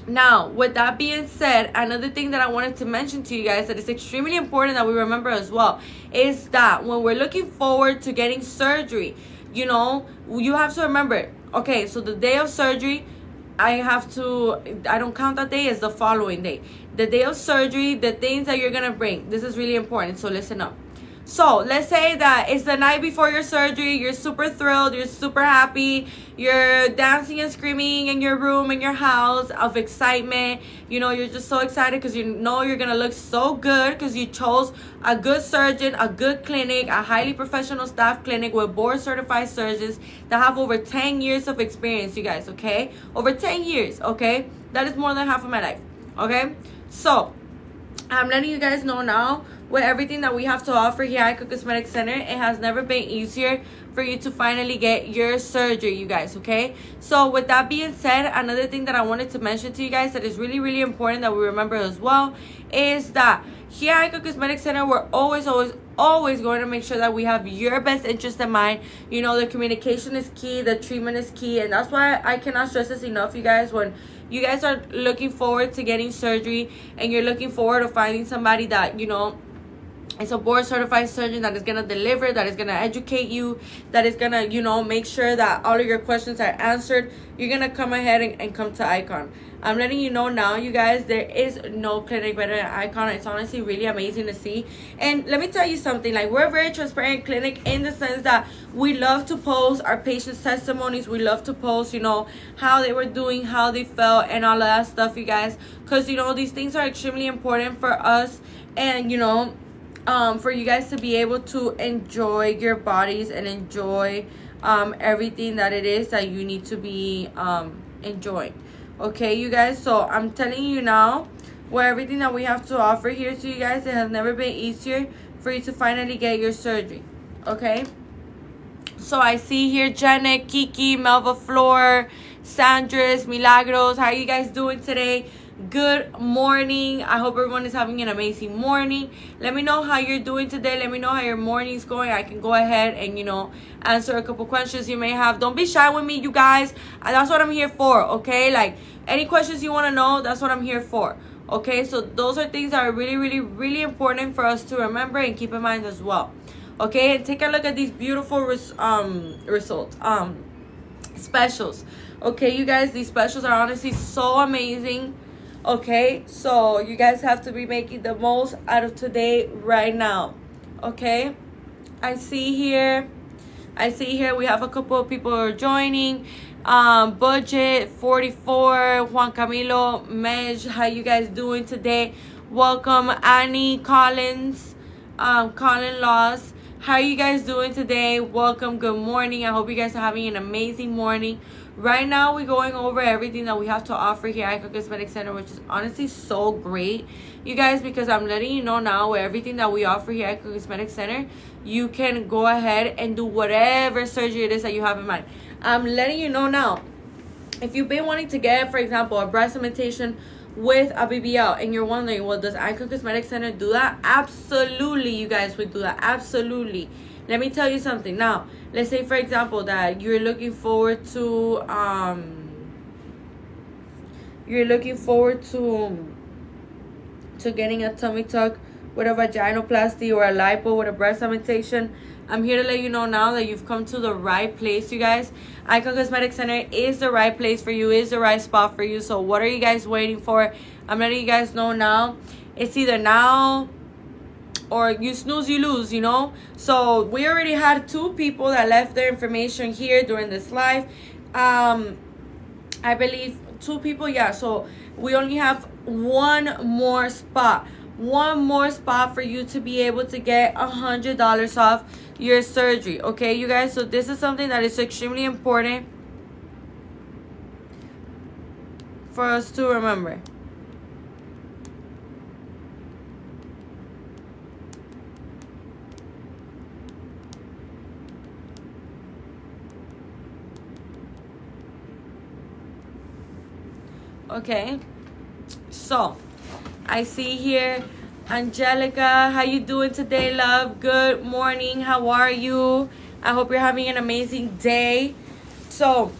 Speaker 1: now, with that being said, another thing that I wanted to mention to you guys that is extremely important that we remember as well is that when we're looking forward to getting surgery, you know, you have to remember, okay, so the day of surgery, I don't count that day as the following day. The day of surgery, the things that you're going to bring. This is really important, so listen up. So let's say that it's the night before your surgery. You're super thrilled. You're super happy. You're dancing and screaming in your room, in your house of excitement. You know, you're just so excited because you know you're going to look so good because you chose a good surgeon, a good clinic, a highly professional staff clinic with board certified surgeons that have over 10 years of experience, you guys, okay? Over 10 years, okay? That is more than half of my life, okay? So I'm letting you guys know now, with everything that we have to offer here at Icon Cosmetic Center, it has never been easier for you to finally get your surgery, you guys, okay? So with that being said, another thing that I wanted to mention to you guys that is really, really important that we remember as well is that here at Icon Cosmetic Center, we're always going to make sure that we have your best interest in mind. You know, the communication is key, the treatment is key, and that's why I cannot stress this enough, you guys. When you guys are looking forward to getting surgery and you're looking forward to finding somebody that, you know, it's a board certified surgeon that is going to deliver, that is going to educate you, that is going to, you know, make sure that all of your questions are answered, you're going to come ahead and come to Icon. I'm letting you know now, you guys, there is no clinic better than Icon. It's honestly really amazing to see. And let me tell you something, like, we're a very transparent clinic in the sense that we love to post our patients' testimonies. We love to post, you know, how they were doing, how they felt, and all of that stuff, you guys. Because, you know, these things are extremely important for us. And, you know, for you guys to be able to enjoy your bodies and enjoy everything that it is that you need to be enjoying, okay, you guys? So I'm telling you now, with everything that we have to offer here to you guys, it has never been easier for you to finally get your surgery, okay? So I see here Janet, Kiki, Melva Flor, Sandras, Milagros. How are you guys doing today? Good morning. I hope everyone is having an amazing morning. Let me know how you're doing today. Let me know how your morning's going. I can go ahead and, you know, answer a couple questions you may have. Don't be shy with me, you guys. That's what I'm here for, okay? Like, any questions you want to know, that's what I'm here for, okay? So those are things that are really, really, really important for us to remember and keep in mind as well, okay? And take a look at these beautiful specials, okay, you guys? These specials are honestly so amazing. Okay, so you guys have to be making the most out of today right now, okay? I see here we have a couple of people who are joining. Budget 44, Juan Camilo, Mej, how you guys doing today? Welcome. Annie Collins, Colin Laws, how are you guys doing today? Welcome. Good morning. I hope you guys are having an amazing morning. Right now, we're going over everything that we have to offer here at Icon Cosmetic Center, which is honestly so great, you guys, because I'm letting you know now, with everything that we offer here at Icon Cosmetic Center, you can go ahead and do whatever surgery it is that you have in mind. I'm letting you know now, if you've been wanting to get, for example, a breast augmentation with a BBL, and you're wondering, well, does Icon Cosmetic Center do that? Absolutely, you guys would do that. Absolutely. Let me tell you something. Now, let's say, for example, that you're looking forward to getting a tummy tuck with a vaginoplasty or a lipo with a breast augmentation, I'm here to let you know now that you've come to the right place, you guys. Icon Cosmetic Center is the right place for you, is the right spot for you. So what are you guys waiting for? I'm letting you guys know now. It's either now or you snooze, you lose, you know. So we already had 2 people that left their information here during this live. I believe 2 people, yeah. So we only have one more spot for you to be able to get $100 off your surgery, okay, you guys? So this is something that is extremely important for us to remember. Okay, so I see here Angelica, how you doing today, love? Good morning, how are you? I hope you're having an amazing day. So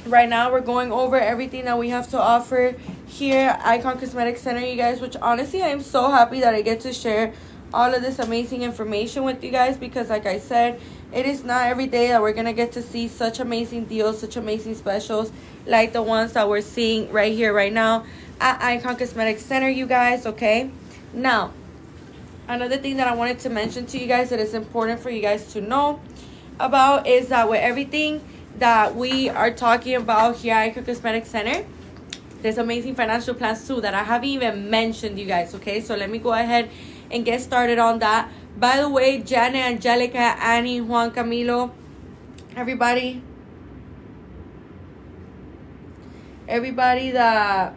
Speaker 1: right now we're going over everything that we have to offer here at Icon Cosmetic Center, you guys, which honestly I am so happy that I get to share all of this amazing information with you guys, because like I said, it is not every day that we're gonna get to see such amazing deals, such amazing specials like the ones that we're seeing right here right now at Icon Cosmetic Center, you guys. Okay, now another thing that I wanted to mention to you guys that is important for you guys to know about is that with everything that we are talking about here at Icon Cosmetic Center, there's amazing financial plans too that I haven't even mentioned, you guys. Okay, so let me go ahead and get started on that. By the way, Janet, Angelica, Annie, Juan Camilo, everybody that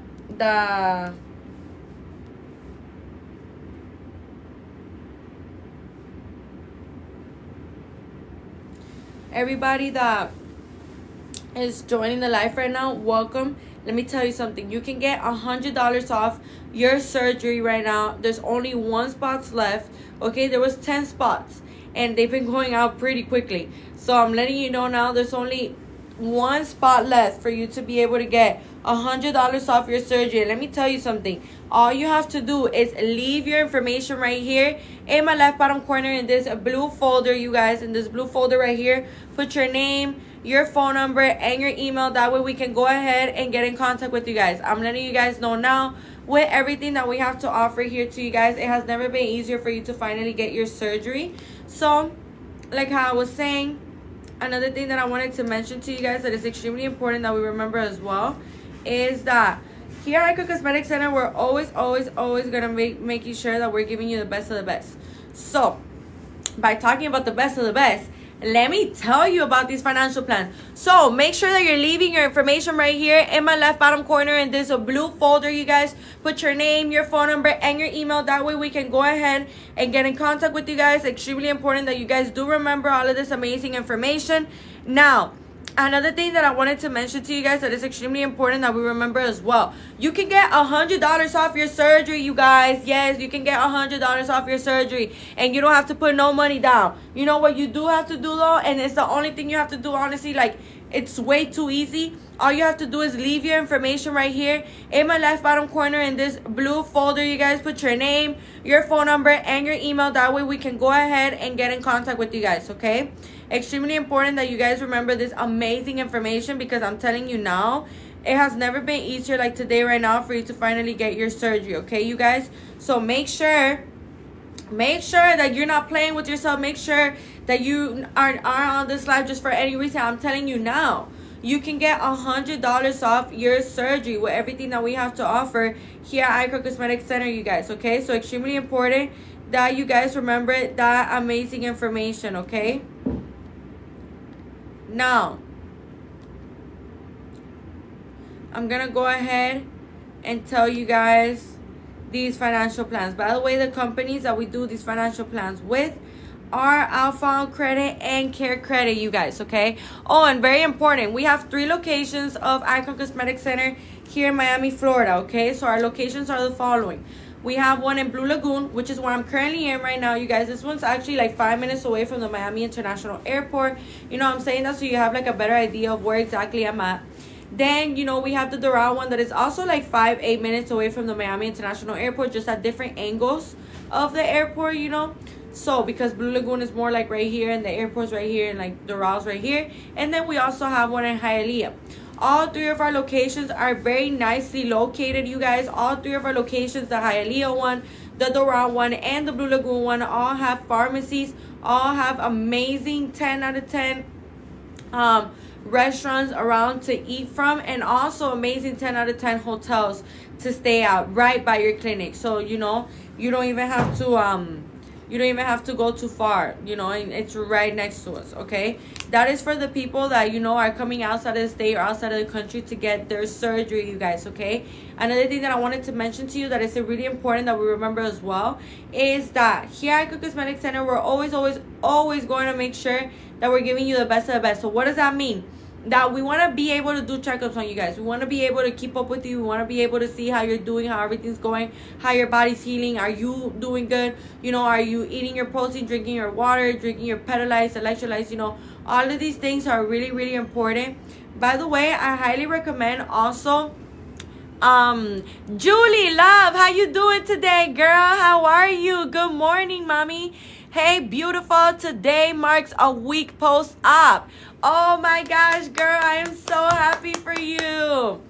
Speaker 1: is joining the live right now, welcome. Let me tell you something. You can get $100 off your surgery right now. There's only 1 spot left. Okay, there was 10 spots and they've been going out pretty quickly. So I'm letting you know now there's only 1 spot left for you to be able to get $100 off your surgery. And let me tell you something. All you have to do is leave your information right here in my left bottom corner in this blue folder, you guys. In this blue folder right here, put your name, your phone number, and your email. That way we can go ahead and get in contact with you guys. I'm letting you guys know now, with everything that we have to offer here to you guys, it has never been easier for you to finally get your surgery. So like how I was saying, another thing that I wanted to mention to you guys that is extremely important that we remember as well is that here at Icon Cosmetic Center, we're always gonna making sure that we're giving you the best of the best. So by talking about the best of the best, let me tell you about these financial plans. So make sure that you're leaving your information right here in my left bottom corner in this blue folder, you guys. Put your name, your phone number, and your email. That way we can go ahead and get in contact with you guys. Extremely important that you guys do remember all of this amazing information. Now, another thing that I wanted to mention to you guys that is extremely important that we remember as well. You can get $100 off your surgery, you guys. Yes, you can get $100 off your surgery. And you don't have to put no money down. You know what you do have to do though? And it's the only thing you have to do, honestly. Like, it's way too easy. All you have to do is leave your information right here in my left bottom corner in this blue folder, you guys. Put your name, your phone number, and your email. That way we can go ahead and get in contact with you guys, okay? Extremely important that you guys remember this amazing information, because I'm telling you now, it has never been easier like today right now for you to finally get your surgery, okay, you guys? So make sure that you're not playing with yourself. Make sure that you aren't on this live just for any reason. I'm telling you now, you can get $100 off your surgery with everything that we have to offer here at Icon Cosmetic Center, you guys, okay? So extremely important that you guys remember that amazing information, okay? Now, I'm gonna go ahead and tell you guys these financial plans. By the way, the companies that we do these financial plans with are Alpha Credit and Care Credit, you guys, okay? Oh, and very important, we have 3 locations of Icon Cosmetic Center here in Miami, Florida, okay? So our locations are the following. We have one in Blue Lagoon, which is where I'm currently in right now, you guys. This one's actually like 5 minutes away from the Miami International Airport. You know, I'm saying that so you have like a better idea of where exactly I'm at. Then, you know, we have the Doral one that is also like 5-8 minutes away from the Miami International Airport, just at different angles of the airport, you know. So because Blue Lagoon is more like right here, and the airport's right here, and like Doral's right here. And then we also have one in Hialeah. All three of our locations are very nicely located, you guys. All three of our locations, the Hialeah one, the Doral one, and the Blue Lagoon one, all have pharmacies, all have amazing 10 out of 10 restaurants around to eat from, and also amazing 10 out of 10 hotels to stay at right by your clinic. So, you know, you don't even have to go too far, you know, and it's right next to us, okay? That is for the people that, you know, are coming outside of the state or outside of the country to get their surgery, you guys, okay? Another thing that I wanted to mention to you that is really important that we remember as well is that here at Icon Cosmetic Center, we're always going to make sure that we're giving you the best of the best. So what does that mean? That we want to be able to do checkups on you guys. We want to be able to keep up with you. We want to be able to see how you're doing, how everything's going, how your body's healing. Are you doing good? You know, are you eating your protein, drinking your water, drinking your Pedialytes, electrolytes? You know, all of these things are really, really important. By the way, I highly recommend also, Julie, love, how you doing today, girl? How are you? Good morning, mommy. Hey, beautiful. Today marks a week post-op. Oh my gosh, girl, I am so happy for you.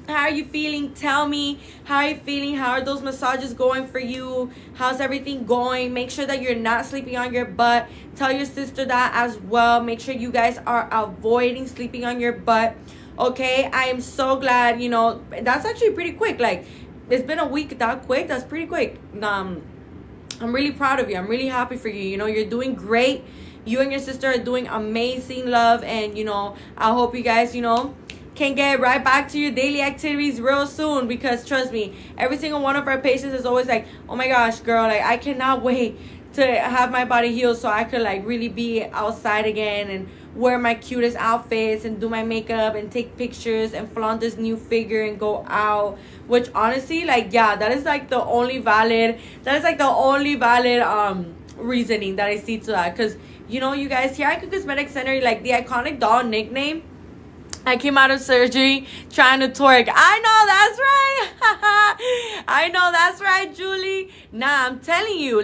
Speaker 1: How are you feeling? Tell me. How are you feeling? How are those massages going for you? How's everything going? Make sure that you're not sleeping on your butt. Tell your sister that as well. Make sure you guys are avoiding sleeping on your butt. Okay, I am so glad, you know, that's actually pretty quick. Like, it's been a week that quick. That's pretty quick. I'm really proud of you. I'm really happy for you. You know, you're doing great. You and your sister are doing amazing, love. And, you know, I hope you guys, you know, can get right back to your daily activities real soon. Because, trust me, every single one of our patients is always like, oh, my gosh, girl, like, I cannot wait to have my body healed so I could, like, really be outside again and wear my cutest outfits and do my makeup and take pictures and flaunt this new figure and go out. Which, honestly, like, yeah, that is, like, the only valid reasoning that I see to that. Because, you know, you guys, here at Icon Cosmetic Center, like, the iconic doll nickname, I came out of surgery trying to twerk. I know that's right. I know that's right, Julie. Nah, I'm telling you,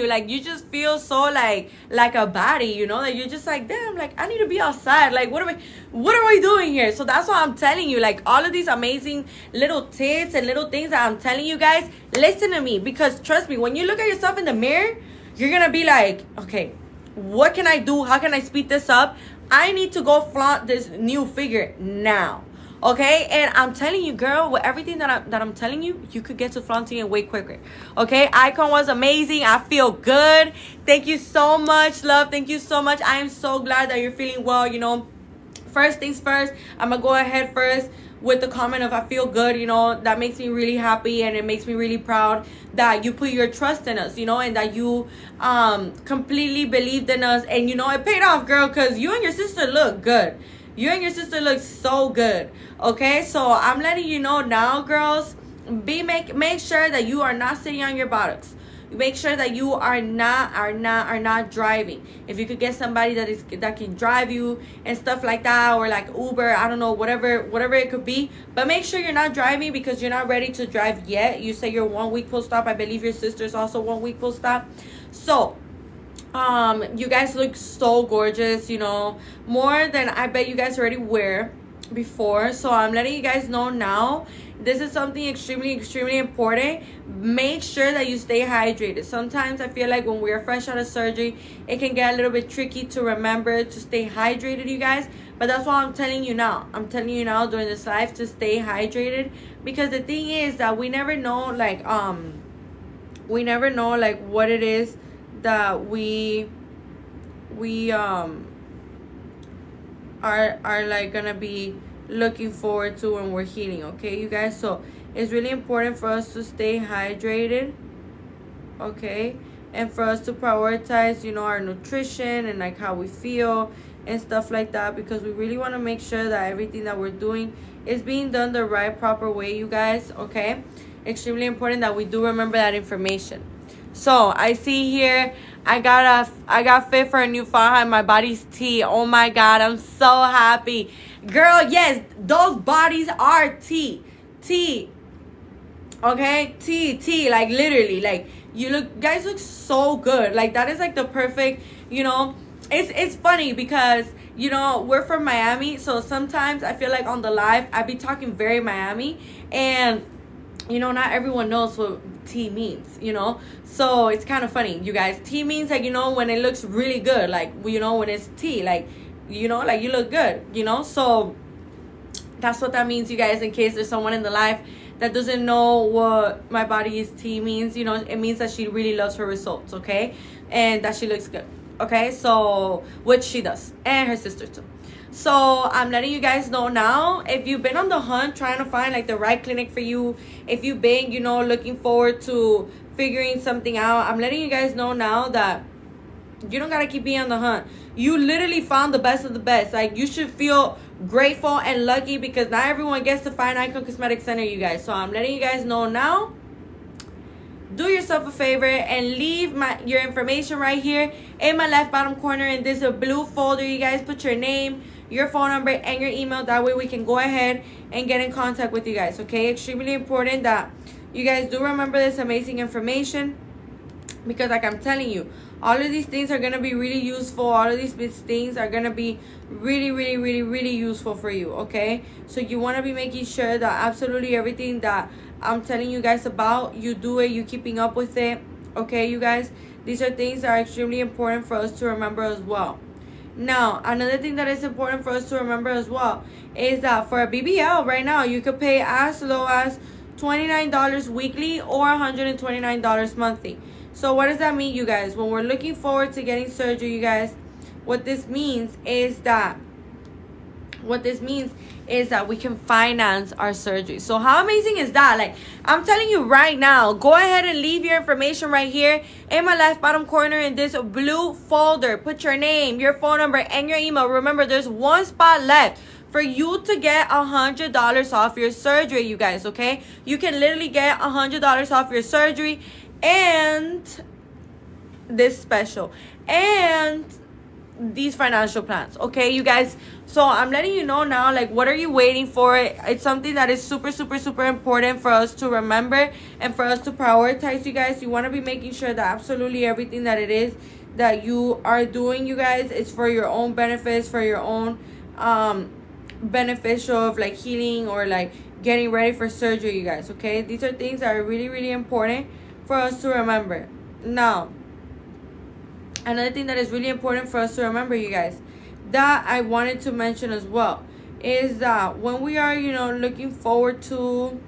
Speaker 1: like, you just feel so like a body, you know, that you're just like, damn, like, I need to be outside. Like, what are we doing here? So that's why I'm telling you, like, all of these amazing little tips and little things that I'm telling you guys, listen to me. Because trust me, when you look at yourself in the mirror, you're going to be like, okay, what can I do? How can I speed this up? I need to go flaunt this new figure now. Okay? And I'm telling you, girl, with everything that I'm telling you, you could get to flaunting it way quicker. Okay? Icon was amazing. I feel good. Thank you so much, love. Thank you so much. I am so glad that you're feeling well. You know, first things first, I'm going to go ahead first with the comment of I feel good. You know, that makes me really happy, and it makes me really proud that you put your trust in us, you know, and that you completely believed in us. And, you know, it paid off, girl, because you and your sister look good. You and your sister look so good. Okay, so I'm letting you know now, girls, make sure that you are not sitting on your buttocks. Make sure that you are not driving. If you could get somebody that can drive you and stuff like that, or like Uber, I don't know, whatever it could be. But make sure you're not driving because you're not ready to drive yet. You say you're 1 week post-op. I believe your sister's also 1 week post-op. So you guys look so gorgeous, you know, more than I bet you guys already wear before. So I'm letting you guys know now. This is something extremely important. Make sure that you stay hydrated. Sometimes I feel like when we're fresh out of surgery, it can get a little bit tricky to remember to stay hydrated, you guys. But that's why I'm telling you now. I'm telling you now during this live to stay hydrated. Because the thing is that we never know, like, what it is that we are like gonna be looking forward to when we're healing. Okay, you guys, so it's really important for us to stay hydrated, okay, and for us to prioritize, you know, our nutrition and like how we feel and stuff like that, because we really want to make sure that everything that we're doing is being done the right proper way, you guys. Okay, extremely important that we do remember that information. So I see here I got fit for a new faja and my body's T. Oh my god, I'm so happy, girl. Yes, those bodies are T. Okay, T, like literally, like guys look so good. Like, that is like the perfect, you know. It's funny because, you know, we're from Miami, so sometimes I feel like on the live I be talking very Miami, and you know, not everyone knows what tea means, you know. So it's kind of funny, you guys. Tea means, like, you know, when it looks really good, like, you know, when it's tea, like, you know, like, you look good, you know. So that's what that means, you guys, in case there's someone in the live that doesn't know what my body is tea means. You know, it means that she really loves her results, okay, and that she looks good, okay. So, which she does, and her sister too. So I'm letting you guys know now, if you've been on the hunt trying to find like the right clinic for you, if you've been, you know, looking forward to figuring something out, I'm letting you guys know now that you don't gotta keep being on the hunt. You literally found the best of the best. Like, you should feel grateful and lucky because not everyone gets to find Icon Cosmetic Center, you guys. So I'm letting you guys know now. Do yourself a favor and leave your information right here in my left bottom corner in this blue folder. You guys put your name, your phone number, and your email. That way we can go ahead and get in contact with you guys, okay? Extremely important that you guys do remember this amazing information, because like I'm telling you, all of these things are going to be really useful. All of these things are going to be really useful for you, okay? So you want to be making sure that absolutely everything that I'm telling you guys about, you do it, you keeping up with it, okay, you guys? These are things that are extremely important for us to remember as well. Now, another thing that is important for us to remember as well is that for a BBL right now, you could pay as low as $29 weekly or $129 monthly. So what does that mean, you guys? When we're looking forward to getting surgery, you guys, what this means is that we can finance our surgery. So how amazing is that? Like, I'm telling you right now, go ahead and leave your information right here in my left bottom corner in this blue folder. Put your name, your phone number, and your email. Remember, there's one spot left for you to get $100 off your surgery, you guys, okay? You can literally get $100 off your surgery and this special and these financial plans, okay, you guys? So I'm letting you know now, like, what are you waiting for? It's something that is super important for us to remember and for us to prioritize, you guys. You want to be making sure that absolutely everything that it is that you are doing, you guys, is for your own benefits, for your own beneficial of like healing or like getting ready for surgery, you guys, okay? These are things that are really important for us to remember. Now, another thing that is really important for us to remember, you guys, that I wanted to mention as well, is that when we are, you know, looking forward to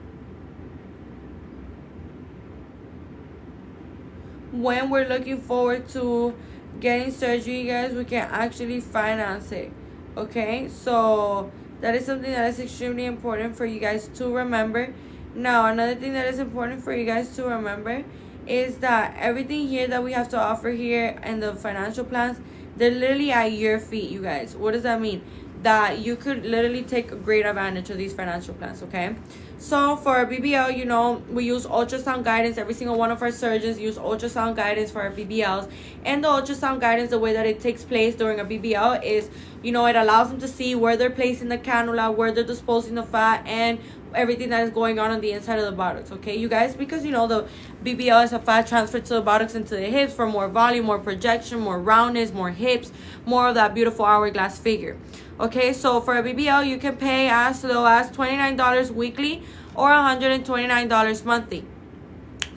Speaker 1: getting surgery, you guys, we can actually finance it, okay? So that is something that is extremely important for you guys to remember. Now, another thing that is important for you guys to remember is that everything here that we have to offer here and the financial plans, they're literally at your feet, you guys. What does that mean? That you could literally take great advantage of these financial plans, okay? So for our BBL, you know, we use ultrasound guidance. Every single one of our surgeons use ultrasound guidance for our BBLs. And the ultrasound guidance, the way that it takes place during a BBL is, you know, it allows them to see where they're placing the cannula, where they're disposing the fat, and everything that is going on the inside of the buttocks, okay, you guys? Because, you know, the BBL is a fat transfer to the buttocks and to the hips for more volume, more projection, more roundness, more hips, more of that beautiful hourglass figure, okay? So for a BBL, you can pay as low as $29 weekly or $129 monthly.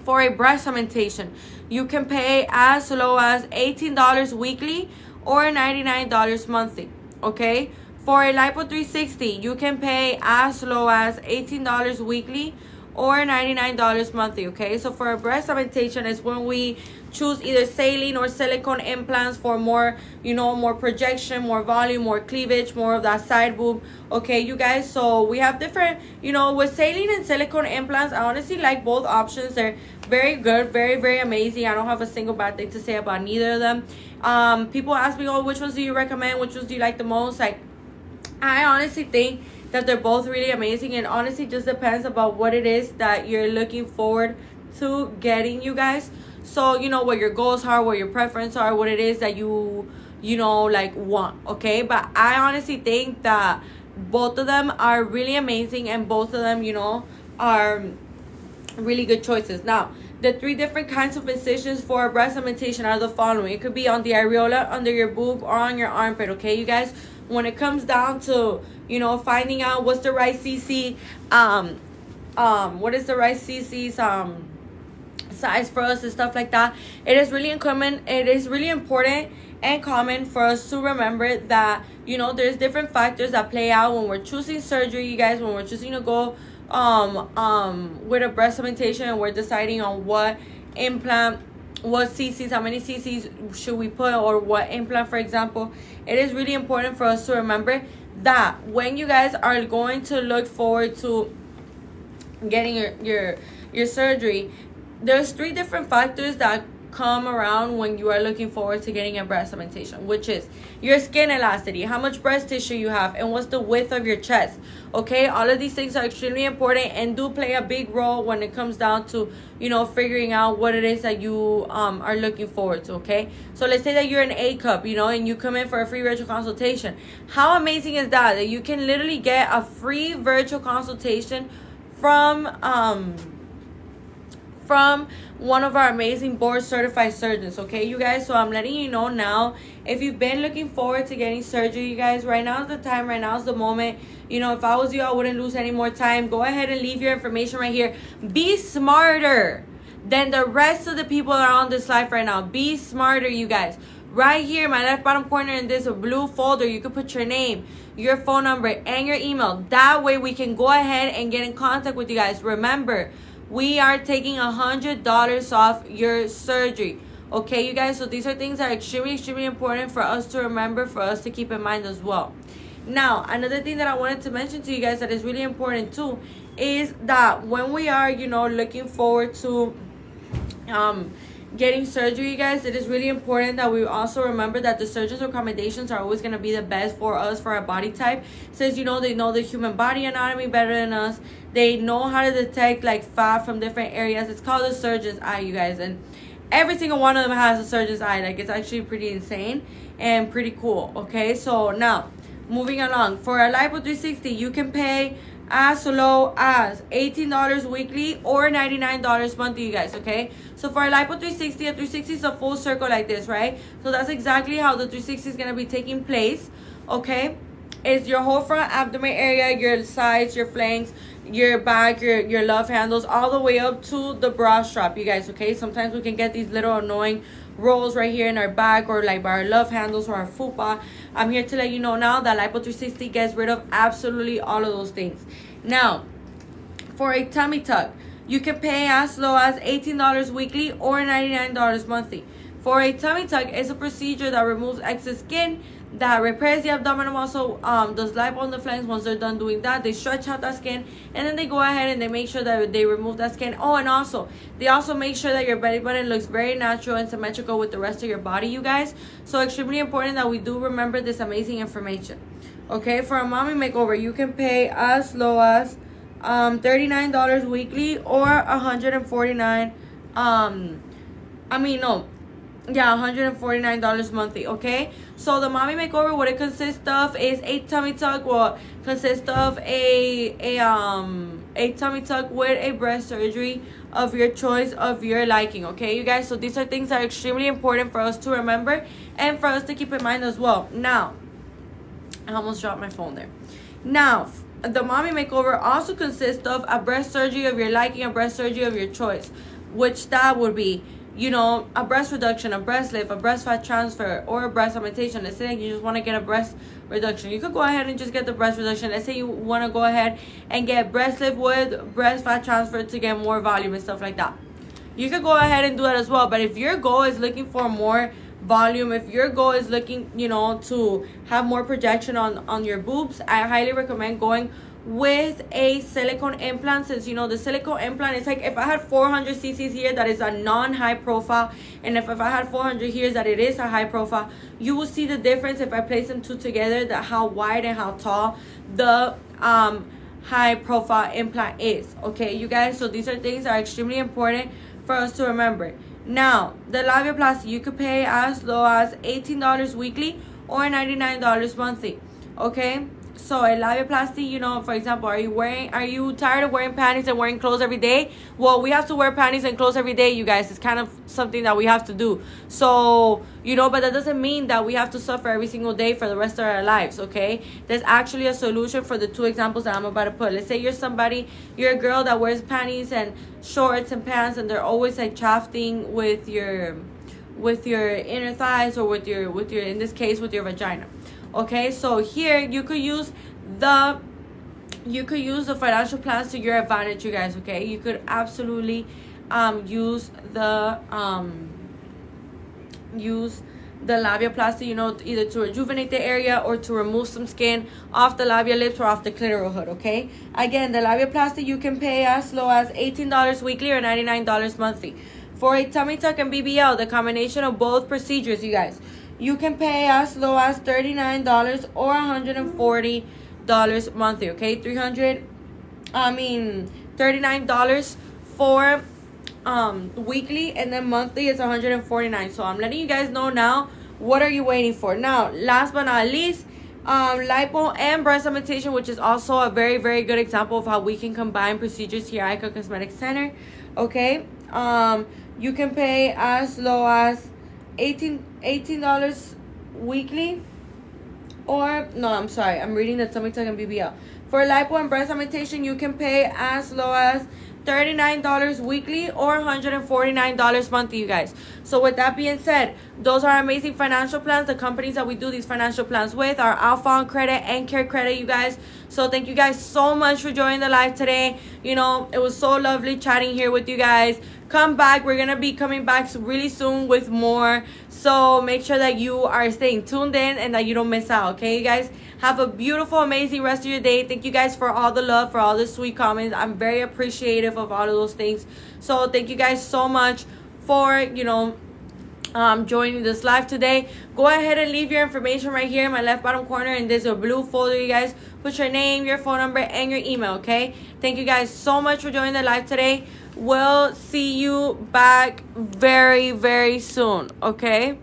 Speaker 1: For a breast augmentation, you can pay as low as $18 weekly or $99 monthly, okay? For a Lipo 360, you can pay as low as $18 weekly or $99 monthly, okay? So for a breast augmentation is when we choose either saline or silicone implants for more, you know, more projection, more volume, more cleavage, more of that side boob, okay, you guys? So we have different, you know, with saline and silicone implants, I honestly like both options. They're very good, very amazing. I don't have a single bad thing to say about neither of them. People ask me, oh, which ones do you recommend? Which ones do you like the most? Like, I honestly think that they're both really amazing, and honestly just depends about what it is that you're looking forward to getting, you guys. So, you know, what your goals are, what your preferences are, what it is that you know, like, want, okay? But I honestly think that both of them are really amazing, and both of them, you know, are really good choices. Now, The 3 different kinds of incisions for breast augmentation are the following. It could be on the areola, under your boob, or on your armpit, okay, you guys? When it comes down to, you know, finding out what's the right CC, what is the right CC's size for us and stuff like that, it is really important and common for us to remember that, you know, there's different factors that play out when we're choosing surgery, you guys, when we're choosing to go with a breast augmentation, and we're deciding on what implant, what cc's, how many cc's should we put, or what implant, for example. It is really important for us to remember that when you guys are going to look forward to getting your surgery, there's 3 different factors that come around when you are looking forward to getting a breast augmentation, which is your skin elasticity, how much breast tissue you have, and what's the width of your chest. Okay, all of these things are extremely important and do play a big role when it comes down to, you know, figuring out what it is that you are looking forward to. Okay, so let's say that you're an A cup, you know, and you come in for a free virtual consultation. How amazing is that you can literally get a free virtual consultation from one of our amazing board certified surgeons, okay, you guys? So I'm letting you know now, if you've been looking forward to getting surgery, you guys, right now is the time, right now is the moment. You know, if I was you, I wouldn't lose any more time. Go ahead and leave your information right here. Be smarter than the rest of the people that are on this live right now. Be smarter, you guys. Right here, my left bottom corner in this blue folder, you can put your name, your phone number, and your email. That way we can go ahead and get in contact with you guys. Remember, we are taking $100 off your surgery. Okay, you guys? So these are things that are extremely important for us to remember, for us to keep in mind as well. Now, another thing that I wanted to mention to you guys that is really important too is that when we are, you know, looking forward to getting surgery, you guys, it is really important that we also remember that the surgeon's recommendations are always going to be the best for us, for our body type, since, you know, they know the human body anatomy better than us. They know how to detect like fat from different areas. It's called the surgeon's eye, you guys, and every single one of them has a surgeon's eye. Like, it's actually pretty insane and pretty cool. Okay, so now moving along, for a Lipo 360, you can pay as low as $18 weekly or $99 monthly, you guys. Okay, so for a Lipo 360, a 360 is a full circle like this, right? So that's exactly how the 360 is going to be taking place. Okay, it's your whole front abdomen area, your sides, your flanks, your back, your love handles, all the way up to the bra strap, you guys. Okay, sometimes we can get these little annoying rolls right here in our back, or like by our love handles or our fupa. I'm here to let you know now that Lipo 360 gets rid of absolutely all of those things. Now, for a tummy tuck, you can pay as low as $18 weekly or $99 monthly. For a tummy tuck, it's a procedure that removes excess skin, that repairs the abdominal muscle, does lipo on the flanks. Once they're done doing that, they stretch out that skin, and then they go ahead and they make sure that they remove that skin. Oh, and also, they also make sure that your belly button looks very natural and symmetrical with the rest of your body, you guys. So extremely important that we do remember this amazing information. Okay, for a mommy makeover, you can pay as low as $39 weekly or $149 monthly. Okay, so the mommy makeover, what it consists of is a tummy tuck. Well, consists of a tummy tuck with a breast surgery of your choice, of your liking. Okay, you guys, so these are things that are extremely important for us to remember and for us to keep in mind as well. Now, I almost dropped my phone there. Now, the mommy makeover also consists of a breast surgery of your liking, a breast surgery of your choice, which that would be, you know, a breast reduction, a breast lift, a breast fat transfer, or a breast augmentation. Let's say you just want to get a breast reduction, you could go ahead and just get the breast reduction. Let's say you want to go ahead and get breast lift with breast fat transfer to get more volume and stuff like that. You could go ahead and do that as well. But if your goal is looking for more volume, if your goal is looking, you know, to have more projection on your boobs, I highly recommend going with a silicone implant, since, you know, the silicone implant is like, if I had 400 cc's here, that is a non-high profile, and if I had 400 here, that it is a high profile, you will see the difference if I place them two together, that how wide and how tall the high profile implant is. Okay, you guys, so these are things that are extremely important for us to remember. Now, the labiaplasty, you could pay as low as $18 weekly or $99 monthly. Okay, So a labiaplasty, you know, for example, are you tired of wearing panties and wearing clothes every day? Well, we have to wear panties and clothes every day, you guys. It's kind of something that we have to do. So, you know, but that doesn't mean that we have to suffer every single day for the rest of our lives, okay? There's actually a solution for the two examples that I'm about to put. Let's say you're a girl that wears panties and shorts and pants, and they're always like chafing with your inner thighs, or with your in this case with your vagina. Okay, so here you could use the financial plans to your advantage, you guys. Okay, you could absolutely use the labiaplasty, you know, either to rejuvenate the area or to remove some skin off the labia lips or off the clitoral hood. Okay, again, the labiaplasty you can pay as low as $18 weekly or $99 monthly. For a tummy tuck and BBL, the combination of both procedures, you guys, you can pay as low as $39 or $140 monthly. Okay, $39 for weekly, and then monthly is $149. So I'm letting you guys know now. What are you waiting for? Now, last but not least, lipo and breast augmentation, which is also a very, very good example of how we can combine procedures here at Icon Cosmetic Center. Okay, you can pay as low as $18 weekly, or no, I'm sorry, I'm reading the tummy tuck and BBL. For lipo and breast augmentation, you can pay as low as $39 weekly or $149 monthly, you guys. So with that being said, those are amazing financial plans. The companies that we do these financial plans with are Alpha on Credit and Care Credit, you guys. So thank you guys so much for joining the live today. You know, it was so lovely chatting here with you guys. Come back. We're gonna be coming back really soon with more. So make sure that you are staying tuned in and that you don't miss out. Okay, you guys? Have a beautiful, amazing rest of your day. Thank you guys for all the love, for all the sweet comments. I'm very appreciative of all of those things. So thank you guys so much for, you know, joining this live today. Go ahead and leave your information right here in my left bottom corner, and there's a blue folder, you guys. Put your name, your phone number, and your email, okay? Thank you guys so much for joining the live today. We'll see you back very, very soon, okay?